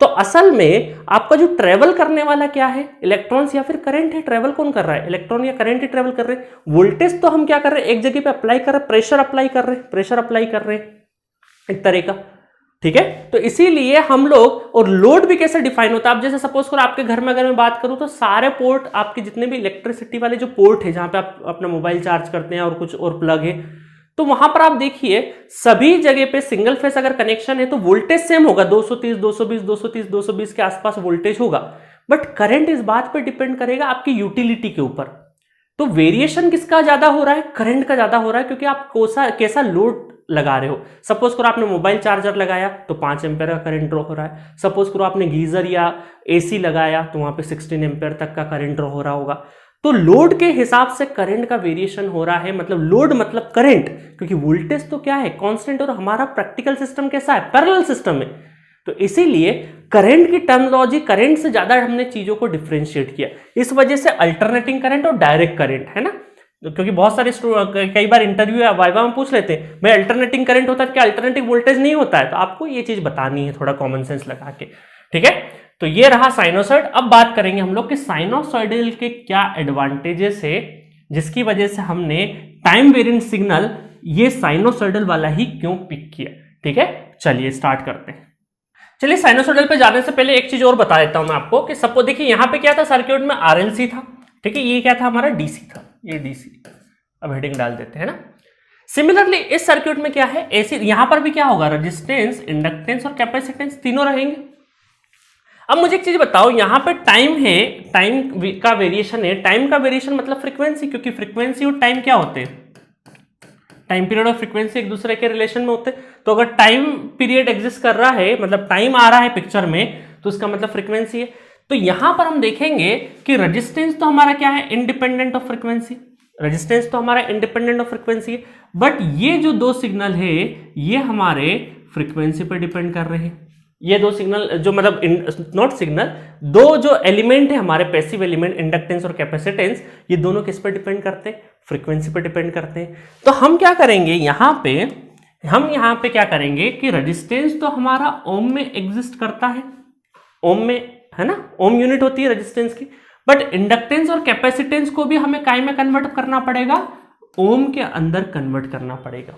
तो असल में आपका जो ट्रेवल करने वाला क्या है, इलेक्ट्रॉन्स या फिर करंट है। ट्रेवल कौन कर रहा है, इलेक्ट्रॉन या करंट ही ट्रेवल कर रहे हैं। वोल्टेज तो हम क्या कर रहे हैं, एक जगह पे अप्लाई कर रहे हैं, प्रेशर अप्लाई कर रहे हैं, प्रेशर अप्लाई कर रहे हैं एक तरह का, ठीक है। तो इसीलिए हम लोग, और लोड भी कैसे डिफाइन होता है, आप जैसे सपोज करो आपके घर में अगर मैं बात करूं तो सारे पोर्ट, आपके जितने भी इलेक्ट्रिसिटी वाले जो पोर्ट है, जहां पे आप अपना मोबाइल चार्ज करते हैं और कुछ और प्लग है, तो वहां पर आप देखिए सभी जगह पे सिंगल फेस अगर कनेक्शन है तो वोल्टेज सेम होगा, 230, 220, 230, 220 के आसपास वोल्टेज होगा। बट करंट इस बात पे डिपेंड करेगा आपकी यूटिलिटी के ऊपर। तो वेरिएशन किसका ज्यादा हो रहा है, करंट का ज्यादा हो रहा है, क्योंकि आप कैसा लोड लगा रहे हो। सपोज करो आपने मोबाइल चार्जर लगाया तो 5 एम्पेयर का करंट ड्रॉ हो रहा है। सपोज करो आपने गीजर या एसी लगाया तो वहां पे 16 एम्पेयर तक का करंट ड्रॉ हो रहा होगा। तो लोड के हिसाब से करंट का वेरिएशन हो रहा है, मतलब लोड मतलब करंट, क्योंकि वोल्टेज तो क्या है, कांस्टेंट, और हमारा प्रैक्टिकल सिस्टम कैसा है, पैरेलल सिस्टम है। तो इसीलिए करंट की टर्मिनोलॉजी, करंट से ज्यादा हमने चीजों को डिफरेंशिएट किया। इस वजह से अल्टरनेटिंग करंट और डायरेक्ट करंट, है ना। क्योंकि बहुत सारे कई बार इंटरव्यू या वाइवा में पूछ लेते हैं भाई अल्टरनेटिंग करंट होता है क्या अल्टरनेटिंग वोल्टेज नहीं होता है, तो आपको ये चीज बतानी है थोड़ा कॉमन सेंस लगा के, ठीक है। तो ये रहा साइनोसॉइड। अब बात करेंगे हम लोग कि साइनोसॉइडल के क्या एडवांटेजेस है जिसकी वजह से हमने टाइम वेरिएंट सिग्नल ये साइनोसॉइडल वाला ही क्यों पिक किया, ठीक है। चलिए स्टार्ट करते हैं। चलिए साइनोसॉइडल पे जाने से पहले एक चीज और बता देता हूं मैं आपको कि सपोज देखिए यहां पे क्या था सर्किट में आरएलसी था, ठीक है, ये क्या था हमारा डीसी था, ये डीसी। अब हेडिंग डाल देते हैं ना। सिमिलरली इस सर्किट में क्या है एसी, यहां पर भी क्या होगा रेजिस्टेंस, इंडक्टेंस और कैपेसिटेंस तीनों रहेंगे। अब मुझे एक चीज बताओ, यहां पे टाइम है, टाइम का वेरिएशन है, टाइम का वेरिएशन मतलब फ्रीक्वेंसी, क्योंकि फ्रीक्वेंसी और टाइम क्या होते हैं, टाइम पीरियड और फ्रीक्वेंसी एक दूसरे के रिलेशन में होते हैं। तो अगर टाइम पीरियड एग्जिस्ट कर रहा है मतलब टाइम आ रहा है पिक्चर में, तो उसका मतलब फ्रीक्वेंसी है। तो यहां पर हम देखेंगे कि रेजिस्टेंस तो हमारा क्या है इंडिपेंडेंट ऑफ फ्रीक्वेंसी, रेजिस्टेंस तो हमारा इंडिपेंडेंट ऑफ फ्रीक्वेंसी है, बट ये जो दो सिग्नल है ये हमारे फ्रीक्वेंसी पर डिपेंड कर रहे हैं। ये दो सिग्नल जो मतलब नॉट सिग्नल, दो जो एलिमेंट है हमारे पैसिव एलिमेंट इंडक्टेंस और कैपेसिटेंस, ये दोनों किस पर डिपेंड करते हैं, फ्रीक्वेंसी पर डिपेंड करते हैं। तो हम क्या करेंगे यहां पे क्या करेंगे कि रेजिस्टेंस तो हमारा ओम में एग्जिस्ट करता है, ओम में है ना, ओम यूनिट होती है रेजिस्टेंस की, बट इंडक्टेंस और कैपेसिटेंस को भी हमें काय में कन्वर्ट करना पड़ेगा, ओम के अंदर कन्वर्ट करना पड़ेगा,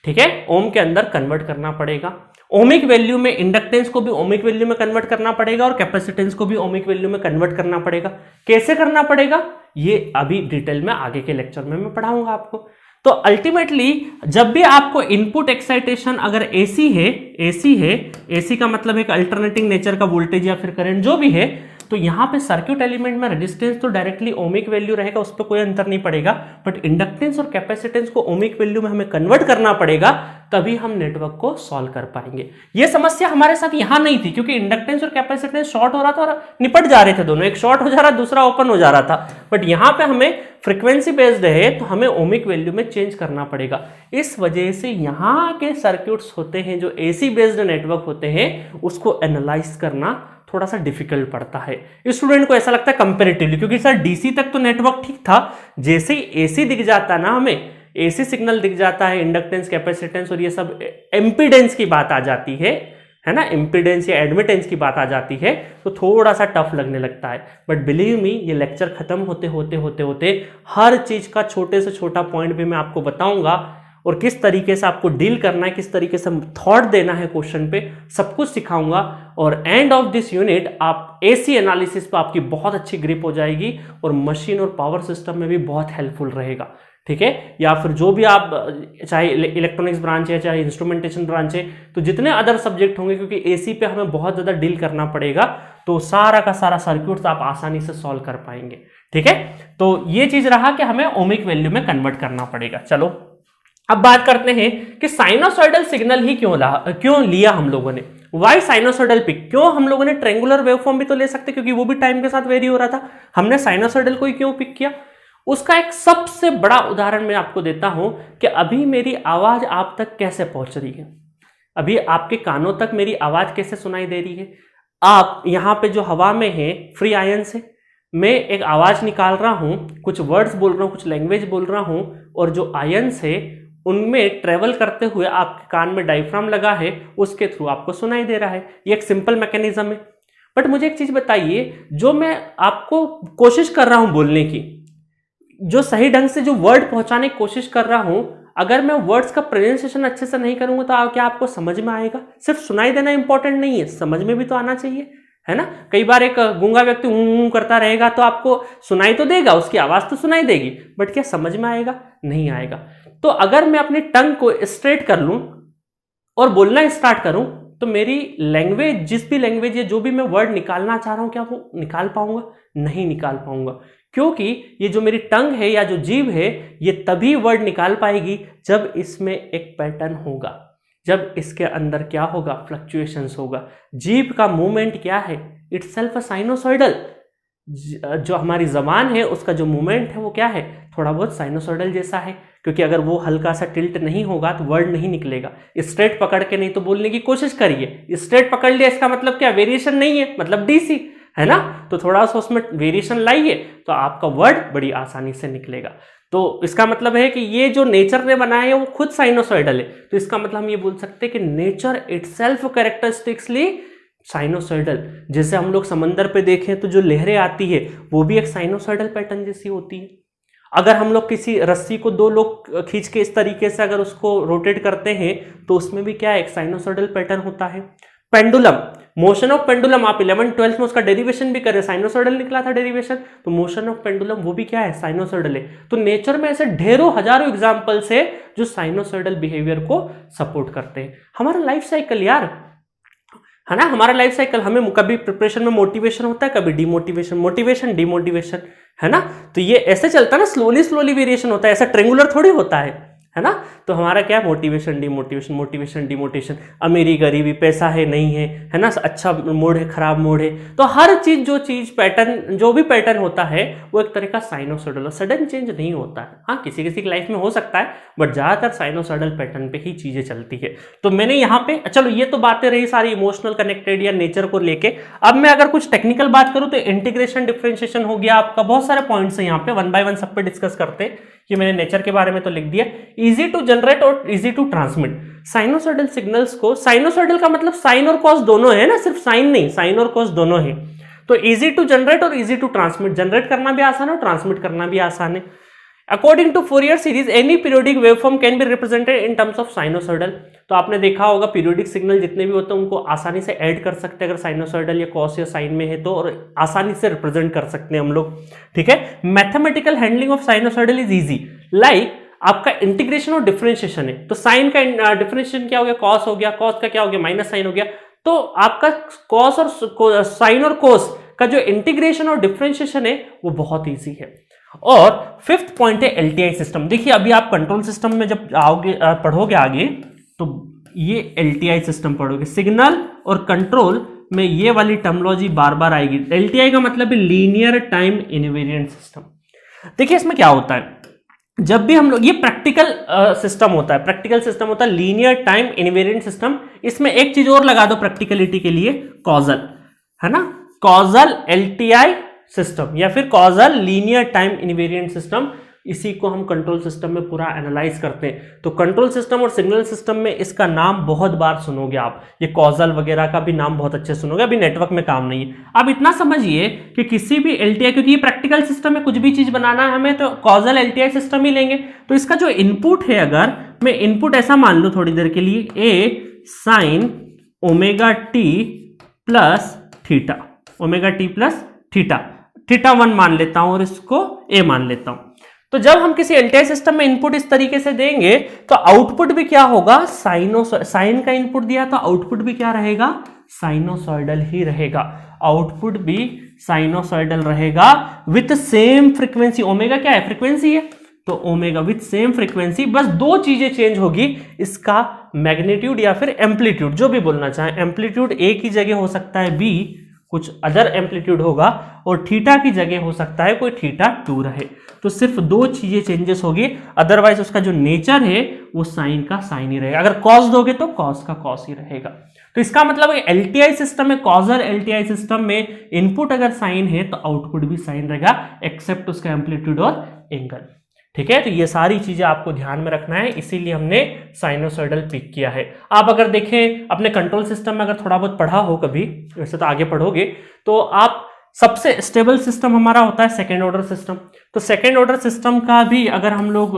ठीक है, ओम के अंदर कन्वर्ट करना पड़ेगा। ओमिक वैल्यू में इंडक्टेंस को भी ओमिक वैल्यू में कन्वर्ट करना पड़ेगा और कैपेसिटेंस को भी ओमिक वैल्यू में कन्वर्ट करना पड़ेगा। कैसे करना पड़ेगा ये अभी डिटेल में आगे के लेक्चर में मैं पढ़ाऊंगा आपको। तो अल्टीमेटली जब भी आपको इनपुट एक्साइटेशन अगर एसी है, एसी का मतलब एक अल्टरनेटिंग नेचर का वोल्टेज या फिर करंट जो भी है, तो यहां पे सर्किट एलिमेंट में रेजिस्टेंस तो डायरेक्टली ओमिक वैल्यू रहेगा, उस पर कोई अंतर नहीं पड़ेगा, बट इंडक्टेंस और कैपेसिटेंस को ओमिक वैल्यू में हमें कन्वर्ट करना पड़ेगा, तभी हम नेटवर्क को सॉल्व कर पाएंगे। यह समस्या हमारे साथ यहां नहीं थी क्योंकि इंडक्टेंस और कैपेसिटेंस शॉर्ट हो रहा था और निपट जा रहे थे दोनों, एक शॉर्ट हो जा रहा दूसरा ओपन हो जा रहा था, बट यहां पे हमें फ्रीक्वेंसी बेस्ड है तो हमें ओमिक वैल्यू में चेंज करना पड़ेगा। इस वजह से यहां के सर्किट्स होते हैं जो एसी बेस्ड नेटवर्क होते हैं उसको एनालाइज करना थोड़ा सा डिफिकल्ट पड़ता है। स्टूडेंट को ऐसा लगता है कंपैरेटिवली, क्योंकि सर डीसी तक तो नेटवर्क ठीक था, जैसे ही एसी दिख जाता ना, हमें एसी सिग्नल दिख जाता है, इंडक्टेंस कैपेसिटेंस और ये सब एम्पीडेंस की बात आ जाती है ना, एम्पीडेंस या एडमिटेंस की बात आ जाती है, तो थोड़ा सा टफ लगने लगता है। बट बिलीव मी ये लेक्चर खत्म होते हर चीज का छोटे से छोटा पॉइंट भी मैं आपको बताऊंगा और किस तरीके से आपको डील करना है, किस तरीके से थॉट देना है क्वेश्चन पे, सब कुछ सिखाऊंगा। और एंड ऑफ दिस यूनिट आप एसी एनालिसिस पे आपकी बहुत अच्छी ग्रिप हो जाएगी और मशीन और पावर सिस्टम में भी बहुत हेल्पफुल रहेगा, ठीक है। या फिर जो भी आप चाहे इलेक्ट्रॉनिक्स ब्रांच है चाहे इंस्ट्रूमेंटेशन ब्रांच है, तो जितने अदर सब्जेक्ट होंगे क्योंकि एसी पे हमें बहुत ज्यादा डील करना पड़ेगा, तो सारा का सारा सर्किट आप आसानी से सॉल्व कर पाएंगे, ठीक है। तो ये चीज रहा कि हमें ओमिक वैल्यू में कन्वर्ट करना पड़ेगा। चलो अब बात करते हैं कि साइनोसॉइडल सिग्नल ही क्यों लिया हम लोगों ने, वाई साइनोसॉइडल पिक, क्यों हम लोगों ने ट्रेंगुलर वेवफॉर्म भी तो ले सकते क्योंकि वो भी टाइम के साथ वेरी हो रहा था, हमने साइनोसॉइडल को ही क्यों पिक किया। उसका एक सबसे बड़ा उदाहरण मैं आपको देता हूं कि अभी मेरी आवाज आप तक कैसे पहुंच रही है, अभी आपके कानों तक मेरी आवाज कैसे सुनाई दे रही है। आप यहां पे जो हवा में है फ्री आयन से मैं एक आवाज निकाल रहा हूं, कुछ वर्ड्स बोल रहा हूं, कुछ लैंग्वेज बोल रहा हूं, और जो आयन्स है उनमें ट्रेवल करते हुए आपके कान में डायफ्राम लगा है, उसके थ्रू आपको सुनाई दे रहा है। ये एक सिंपल मैकेनिज्म है। बट मुझे एक चीज बताइए, जो मैं आपको कोशिश कर रहा हूं बोलने की, जो सही ढंग से जो वर्ड पहुंचाने की कोशिश कर रहा हूं, अगर मैं वर्ड्स का प्रोनाउंसिएशन अच्छे से नहीं करूंगा तो क्या आपको समझ में आएगा। सिर्फ सुनाई देना इंपॉर्टेंट नहीं है, समझ में भी तो आना चाहिए, है ना। कई बार एक गूंगा व्यक्ति करता रहेगा तो आपको सुनाई तो देगा, उसकी आवाज तो सुनाई देगी, बट क्या समझ में आएगा, नहीं आएगा। तो अगर मैं अपनी टंग को स्ट्रेट कर लूं और बोलना स्टार्ट करूं तो मेरी लैंग्वेज, जिस भी लैंग्वेज या जो भी मैं वर्ड निकालना चाह रहा हूं, क्या वो निकाल पाऊंगा, नहीं निकाल पाऊंगा, क्योंकि ये जो मेरी टंग है या जो जीभ है ये तभी वर्ड निकाल पाएगी जब इसमें एक पैटर्न होगा, जब इसके अंदर क्या होगा, फ्लक्चुएशंस होगा। जीभ का मूवमेंट क्या है, इटसेल्फ अ साइनोसॉइडल। जो हमारी जबान है उसका जो मूवमेंट है वो क्या है, थोड़ा बहुत साइनोसॉइडल जैसा है, क्योंकि अगर वो हल्का सा टिल्ट नहीं होगा तो वर्ड नहीं निकलेगा। स्ट्रेट पकड़ के नहीं तो बोलने की कोशिश करिए, स्ट्रेट पकड़ लिया इसका मतलब क्या, वेरिएशन नहीं है, मतलब डीसी है ना, तो थोड़ा सा उसमें वेरिएशन लाइए तो आपका वर्ड बड़ी आसानी से निकलेगा। तो इसका मतलब है कि ये जो नेचर ने बनाया है वो खुद साइनोसॉइडल है, तो इसका मतलब हम ये बोल सकते हैं कि नेचर इटसेल्फ कैरेक्टरिस्टिक्सली साइनोसॉइडल। जैसे हम लोग समंदर पे देखें तो जो लहरें आती है वो भी एक साइनोसॉइडल पैटर्न जैसी होती है। अगर हम लोग किसी रस्सी को दो लोग खींच के इस तरीके से अगर उसको रोटेट करते हैं तो उसमें भी क्या है, एक साइनोसॉइडल पैटर्न होता है। पेंडुलम, मोशन ऑफ पेंडुलम, आप 11th 12th में उसका डेरिवेशन भी कर रहे, साइनोसॉइडल निकला था डेरिवेशन, तो मोशन ऑफ पेंडुलम वो भी क्या है, साइनोसॉइडल है। तो नेचर में ऐसे ढेरों हजारों एग्जांपल्स है जो साइनोसॉइडल बिहेवियर को सपोर्ट करते हैं। हमारा लाइफ साइकिल यार, है ना, हमारा लाइफ साइकिल, हमें कभी प्रिपरेशन में मोटिवेशन होता है, कभी डिमोटिवेशन, मोटिवेशन डिमोटिवेशन, है ना, तो ये ऐसे चलता है ना, स्लोली स्लोली वेरिएशन होता है, ऐसा ट्रेंगुलर थोड़ी होता है ना। तो हमारा क्या है, मोटिवेशन डिमोटिवेशन, मोटिवेशन डिमोटिवेशन, अमीरी गरीबी, पैसा है नहीं है ना, अच्छा मूड है खराब मूड है, तो हर चीज जो चीज पैटर्न, जो भी पैटर्न होता है वो एक तरह का साइनोसॉइडल, सडन चेंज नहीं होता है। हाँ, किसी किसी की लाइफ में हो सकता है, बट ज्यादातर साइनोसॉइडल पैटर्न पे ही चीजें चलती है। तो मैंने यहाँ पे, चलो ये तो बातें रही सारी इमोशनल कनेक्टेड या नेचर को लेके। अब मैं अगर कुछ टेक्निकल बात करूँ तो इंटीग्रेशन डिफरेंशिएशन हो गया आपका, बहुत सारे पॉइंट्स है यहाँ पे, वन बाय वन सब पे डिस्कस करते हैं। कि मैंने नेचर के बारे में तो लिख दिया, इजी टू जनरेट और easy to transmit. Sinusoidal signals को, साइनोसॉइडल का मतलब साइन और कॉस दोनों है ना, सिर्फ साइन नहीं, साइन और कॉस दोनों है। तो इजी टू जनरेट और इजी टू ट्रांसमिट, जनरेट करना भी आसान है और ट्रांसमिट करना भी आसान है। According to Fourier series any periodic waveform can be represented in terms of sinusoidal. तो आपने देखा होगा पीरियोडिक सिग्नल जितने भी होते हैं उनको आसानी से ऐड कर सकते हैं, अगर साइनोसॉइडल या कॉस या साइन में है तो, और आसानी से रिप्रेजेंट कर सकते हैं हम लोग, ठीक है। Mathematical handling of sinusoidal is easy, like आपका इंटीग्रेशन और डिफरेंशिएशन है, तो साइन का डिफरेंशिएशन क्या हो गया, कॉस हो गया, कॉस का क्या हो गया, माइनस साइन हो गया। तो आपका कॉस और साइन और कोस का जो इंटीग्रेशन और डिफरेंशिएशन है वो बहुत ईजी है। और फिफ्थ पॉइंट है एलटीआई सिस्टम। देखिए अभी आप कंट्रोल सिस्टम में जब आओगे, पढ़ोगे आगे, तो ये एलटीआई सिस्टम पढ़ोगे, सिग्नल और कंट्रोल में ये वाली टर्मिनोलॉजी बार बार आएगी। एलटीआई का मतलब है लीनियर टाइम इनवेरिएंट सिस्टम। देखिए इसमें क्या होता है, जब भी हम लोग, ये प्रैक्टिकल सिस्टम होता है, प्रैक्टिकल सिस्टम होता है लीनियर टाइम इनवेरिएंट सिस्टम। इसमें एक चीज और लगा दो प्रैक्टिकलिटी के लिए, कॉजल, है ना, कॉजल एलटीआई सिस्टम या फिर causal linear time invariant system, इसी को हम कंट्रोल सिस्टम में पूरा एनालाइज करते हैं। तो कंट्रोल सिस्टम और सिग्नल सिस्टम में इसका नाम बहुत बार सुनोगे आप, ये कॉजल वगैरह का भी नाम बहुत अच्छे सुनोगे, अभी नेटवर्क में काम नहीं है। अब इतना समझिए कि किसी भी एलटीआई, क्योंकि ये प्रैक्टिकल सिस्टम में कुछ भी चीज बनाना है हमें, तो कॉजल एलटीआई सिस्टम ही लेंगे। तो इसका जो इनपुट है, अगर मैं इनपुट ऐसा मान लूं थोड़ी देर के लिए, A sine omega T plus theta, omega T plus theta, theta 1 मान लेता हूं और इसको ए मान लेता हूं। तो जब हम किसी एलटीआई सिस्टम में इनपुट इस तरीके से देंगे तो आउटपुट भी क्या होगा, साइन का इनपुट दिया तो आउटपुट भी क्या रहेगा, साइनोसॉइडल ही रहेगा। आउटपुट भी साइनोसॉइडल रहेगा विथ सेम फ्रीक्वेंसी। ओमेगा क्या है, फ्रीक्वेंसी है, तो ओमेगा विथ सेम फ्रीक्वेंसी। बस दो चीजें चेंज होगी, इसका मैग्नीट्यूड या फिर एम्पलीट्यूड, जो भी बोलना चाहे, एम्पलीट्यूड ए की जगह हो सकता है बी, कुछ अदर एम्पलीट्यूड होगा, और थीटा की जगह हो सकता है कोई थीटा 2 रहे। तो सिर्फ दो चीजें चेंजेस होगी, अदरवाइज उसका जो नेचर है वो साइन का साइन ही रहेगा। अगर कॉस दोगे तो कॉस का कॉस ही रहेगा। तो इसका मतलब है एलटीआई सिस्टम में, कॉजल एलटीआई सिस्टम में इनपुट अगर साइन है तो आउटपुट भी साइन रहेगा, एक्सेप्ट उसका एम्पलीट्यूड और एंगल, ठीक है। तो ये सारी चीजें आपको ध्यान में रखना है, इसीलिए हमने साइनोसॉइडल पिक किया है। आप अगर देखें अपने कंट्रोल सिस्टम में, अगर थोड़ा बहुत पढ़ा हो कभी, वैसे तो आगे पढ़ोगे, तो आप सबसे स्टेबल सिस्टम हमारा होता है सेकेंड ऑर्डर सिस्टम। तो सेकेंड ऑर्डर सिस्टम का भी अगर हम लोग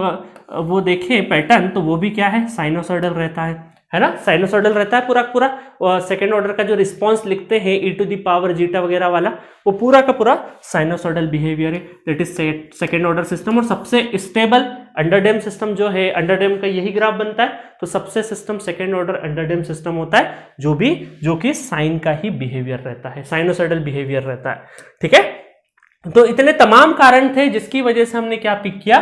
वो देखें पैटर्न, तो वो भी क्या है, साइनोसॉइडल रहता है ना, साइनोसॉइडल रहता है पूरा पूरा। सेकेंड ऑर्डर का जो रिस्पॉन्स लिखते हैं ई टू द पावर जीटा वगैरह वाला, वो पूरा का पूरा साइनोसॉइडल बिहेवियर है, that is second order system. और सबसे स्टेबल अंडरडैम सिस्टम जो है, अंडरडैम का यही ग्राफ बनता है, तो सबसे सिस्टम सेकेंड ऑर्डर अंडरडैम सिस्टम होता है, जो कि साइन का ही बिहेवियर रहता है, साइनोसॉइडल बिहेवियर रहता है, ठीक है। तो इतने तमाम कारण थे जिसकी वजह से हमने क्या पिक किया,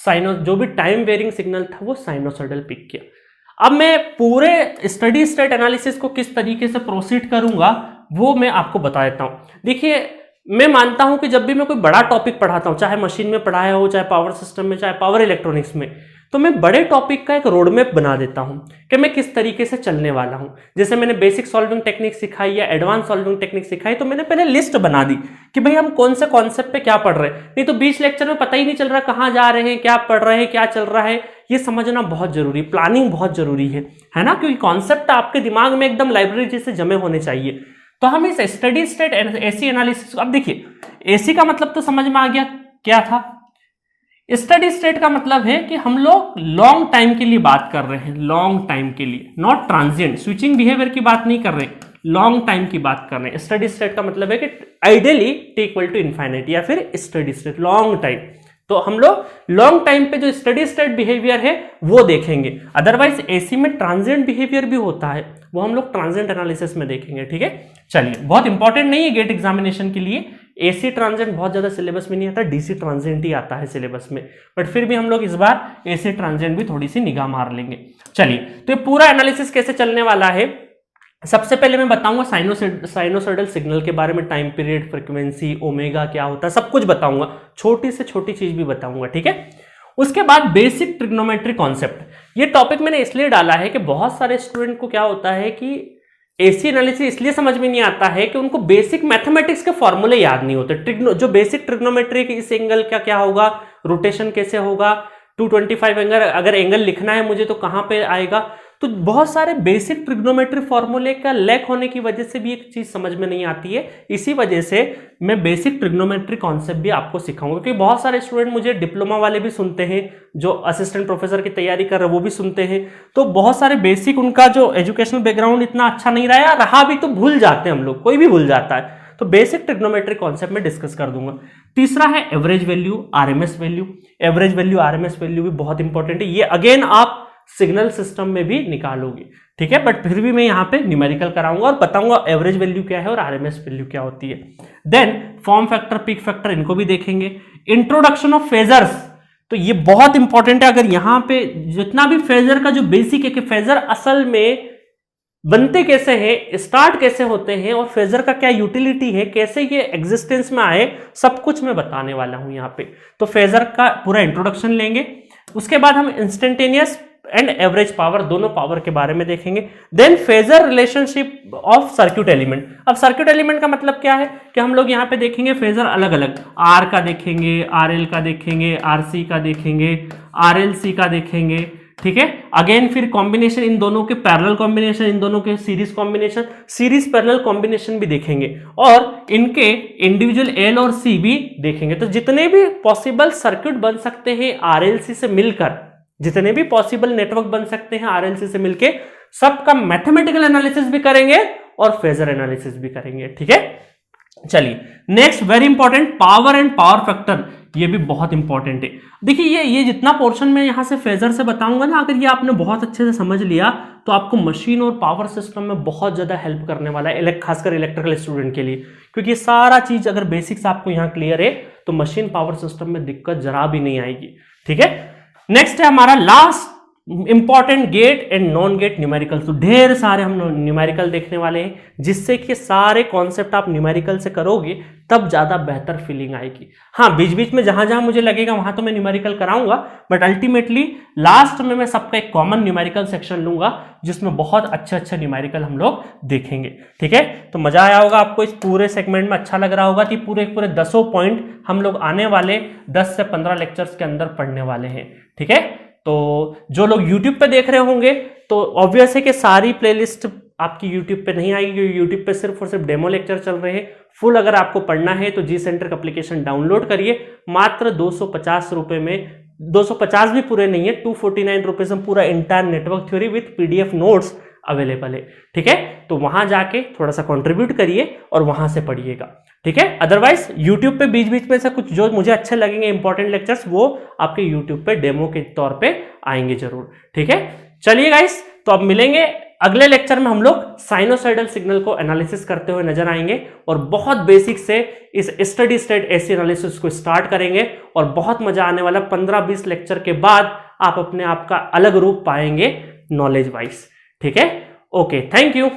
जो भी टाइम वेरिंग सिग्नल था वो साइनोसॉइडल पिक किया। अब मैं पूरे स्टडी स्टेट एनालिसिस को किस तरीके से प्रोसीड करूंगा वो मैं आपको बता देता हूं। देखिए मैं मानता हूं कि जब भी मैं कोई बड़ा टॉपिक पढ़ाता हूं, चाहे मशीन में पढ़ाया हो, चाहे पावर सिस्टम में, चाहे पावर इलेक्ट्रॉनिक्स में, तो मैं बड़े टॉपिक का एक रोड मैप बना देता हूं कि मैं किस तरीके से चलने वाला हूं। जैसे मैंने बेसिक सॉल्विंग टेक्निक सिखाई या एडवांस सॉल्विंग टेक्निक सिखाई, तो मैंने पहले लिस्ट बना दी कि भाई हम कौन से कॉन्सेप्ट पे क्या पढ़ रहे हैं। नहीं तो 20 लेक्चर में पता ही नहीं चल रहा कहां जा रहे हैं, क्या पढ़ रहे हैं, क्या चल रहा है। ये समझना बहुत जरूरी, प्लानिंग बहुत जरूरी है ना, क्योंकि कॉन्सेप्ट आपके दिमाग में एकदम लाइब्रेरी जैसे जमे होने चाहिए। तो हम इस स्टडी स्टेट एसी एनालिसिस, अब देखिए एसी का मतलब तो समझ में आ गया क्या था। स्टडी स्टेट का मतलब है कि हम लोग लॉन्ग टाइम के लिए बात कर रहे हैं, लॉन्ग टाइम के लिए, नॉट ट्रांजिएंट स्विचिंग बिहेवियर की बात नहीं कर रहे, लॉन्ग टाइम की बात कर रहे हैं। स्टडी स्टेट का मतलब है कि ideally T equal to infinite या फिर स्टडी स्टेट लॉन्ग टाइम। तो हम लोग लॉन्ग टाइम पे जो स्टडी स्टेट बिहेवियर है वो देखेंगे। अदरवाइज एसी में ट्रांजिएंट बिहेवियर भी होता है, वो हम लोग ट्रांजिएंट एनालिसिस में देखेंगे। ठीक है, चलिए, बहुत इंपॉर्टेंट नहीं है गेट एग्जामिनेशन के लिए। एसी ट्रांजिएंट बहुत ज्यादा सिलेबस में नहीं आता, डीसी ट्रांजिएंट ही आता है सिलेबस में, बट फिर भी हम लोग इस बार एसी ट्रांजिएंट भी थोड़ी सी निगाह मार लेंगे। चलिए, तो ये पूरा एनालिसिस कैसे चलने वाला है, सबसे पहले मैं बताऊंगा साइनोसॉइडल सिग्नल के बारे में, टाइम पीरियड, फ्रीक्वेंसी, ओमेगा क्या होता है, सब कुछ बताऊंगा, छोटी से छोटी चीज भी बताऊंगा। ठीक है, उसके बाद बेसिक ट्रिग्नोमेट्री कॉन्सेप्ट। ये टॉपिक मैंने इसलिए डाला है कि बहुत सारे स्टूडेंट को क्या होता है कि एसी एनालिसिस इसलिए समझ में नहीं आता है कि उनको बेसिक मैथमेटिक्स के फॉर्मूले याद नहीं होते। जो बेसिक ट्रिग्नोमेट्री की, इस एंगल का क्या होगा, रोटेशन कैसे होगा, 225 एंगल अगर एंगल लिखना है मुझे तो कहां पे आएगा। तो बहुत सारे बेसिक ट्रिग्नोमेट्री फॉर्मूले का लैक होने की वजह से भी एक चीज समझ में नहीं आती है। इसी वजह से मैं बेसिक ट्रिग्नोमेट्री कॉन्सेप्ट भी आपको सिखाऊंगा, क्योंकि बहुत सारे स्टूडेंट मुझे डिप्लोमा वाले भी सुनते हैं, जो असिस्टेंट प्रोफेसर की तैयारी कर रहे हैं वो भी सुनते हैं। तो बहुत सारे बेसिक उनका जो एजुकेशनल बैकग्राउंड इतना अच्छा नहीं रहा भी तो भूल जाते हैं हम लोग, कोई भी भूल जाता है। तो बेसिक ट्रिग्नोमेट्री कॉन्सेप्ट में डिस्कस कर दूंगा। तीसरा है average value, RMS value. Average value, RMS value भी बहुत इंपॉर्टेंट है, ये अगेन आप सिग्नल सिस्टम में भी निकालोगे। ठीक है, बट फिर भी मैं यहां पे न्यूमेरिकल कराऊंगा और बताऊंगा एवरेज वैल्यू क्या है और आरएमएस वैल्यू क्या होती है। Then form factor, peak factor, इनको भी देखेंगे। इंट्रोडक्शन ऑफ फेजर्स, तो ये बहुत इंपॉर्टेंट है। अगर यहां पे जितना भी फेजर का जो बेसिक है कि फेजर असल में बनते कैसे हैं, स्टार्ट कैसे होते हैं और फेजर का क्या यूटिलिटी है, कैसे ये एग्जिस्टेंस में आए, सब कुछ मैं बताने वाला हूं यहाँ पे। तो फेजर का पूरा इंट्रोडक्शन लेंगे। उसके बाद हम इंस्टेंटेनियस एंड एवरेज पावर, दोनों पावर के बारे में देखेंगे। Then phasor relationship of circuit element. अब सर्किट एलिमेंट का मतलब क्या है कि हम लोग यहाँ पे देखेंगे फेजर अलग अलग, आर का देखेंगे, आरएल का देखेंगे, आरसी का देखेंगे, आरएलसी का देखेंगे। ठीक है, अगेन फिर कॉम्बिनेशन, इन दोनों के पैरेलल कॉम्बिनेशन, इन दोनों के series combination, series parallel combination भी देखेंगे और इनके इंडिविजुअल एल और सी भी देखेंगे। तो जितने भी पॉसिबल सर्किट बन सकते हैं आरएलसी से मिलकर, जितने भी पॉसिबल नेटवर्क बन सकते हैं आरएलसी से मिलके, सबका मैथमेटिकल एनालिसिस भी करेंगे और फेजर एनालिसिस भी करेंगे। ठीक है, चलिए next very important, power and power factor, ये भी बहुत इंपॉर्टेंट है। देखिए ये जितना पोर्शन मैं यहां से फेजर से बताऊंगा ना, अगर ये आपने बहुत अच्छे से समझ लिया तो आपको मशीन और पावर सिस्टम में बहुत ज्यादा हेल्प करने वाला है, खासकर इलेक्ट्रिकल स्टूडेंट के लिए, क्योंकि ये सारा चीज अगर बेसिक्स आपको यहाँ क्लियर है तो मशीन पावर सिस्टम में दिक्कत जरा भी नहीं आएगी। ठीक है, नेक्स्ट है हमारा last important, GATE and non GATE numerical. तो ढेर सारे हम न्यूमेरिकल देखने वाले हैं, जिससे कि सारे कॉन्सेप्ट आप न्यूमेरिकल से करोगे तब ज्यादा बेहतर फीलिंग आएगी। हाँ, बीच बीच में जहां जहां मुझे लगेगा वहां तो मैं न्यूमेरिकल कराऊंगा, बट अल्टीमेटली लास्ट में मैं सबका एक कॉमन न्यूमेरिकल सेक्शन लूंगा जिसमें बहुत अच्छे न्यूमेरिकल हम लोग देखेंगे। ठीक है, तो मजा आया होगा आपको, इस पूरे सेगमेंट में अच्छा लग रहा होगा कि पूरे 10 पॉइंट हम लोग आने वाले 10 से 15 लेक्चर्स के अंदर पढ़ने वाले हैं। ठीक है, तो जो लोग YouTube पे देख रहे होंगे तो ऑब्वियस है कि सारी प्लेलिस्ट आपकी YouTube पे नहीं आएगी, क्योंकि YouTube पे सिर्फ और सिर्फ डेमो लेक्चर चल रहे हैं। फुल अगर आपको पढ़ना है तो जी सेंटर का एप्लीकेशन डाउनलोड करिए, मात्र 250 रुपए में, 250 भी पूरे नहीं है, 249 रुपीज में पूरा entire network theory with PDF notes available है। ठीक है, तो वहां जाके थोड़ा सा कंट्रीब्यूट करिए और वहां से पढ़िएगा। ठीक है, अदरवाइज YouTube पे बीच बीच में से कुछ जो मुझे अच्छे लगेंगे इंपॉर्टेंट लेक्चर्स, वो आपके YouTube पे डेमो के तौर पे आएंगे जरूर। ठीक है, चलिए गाइस, तो अब मिलेंगे अगले लेक्चर में। हम लोग साइनोसॉइडल सिग्नल को एनालिसिस करते हुए नजर आएंगे और बहुत बेसिक से इस स्टडी स्टेट एसी एनालिसिस को स्टार्ट करेंगे और बहुत मजा आने वाला। 15-20 लेक्चर के बाद आप अपने आप का अलग रूप पाएंगे नॉलेज वाइज। ठीक है, ओके, थैंक यू।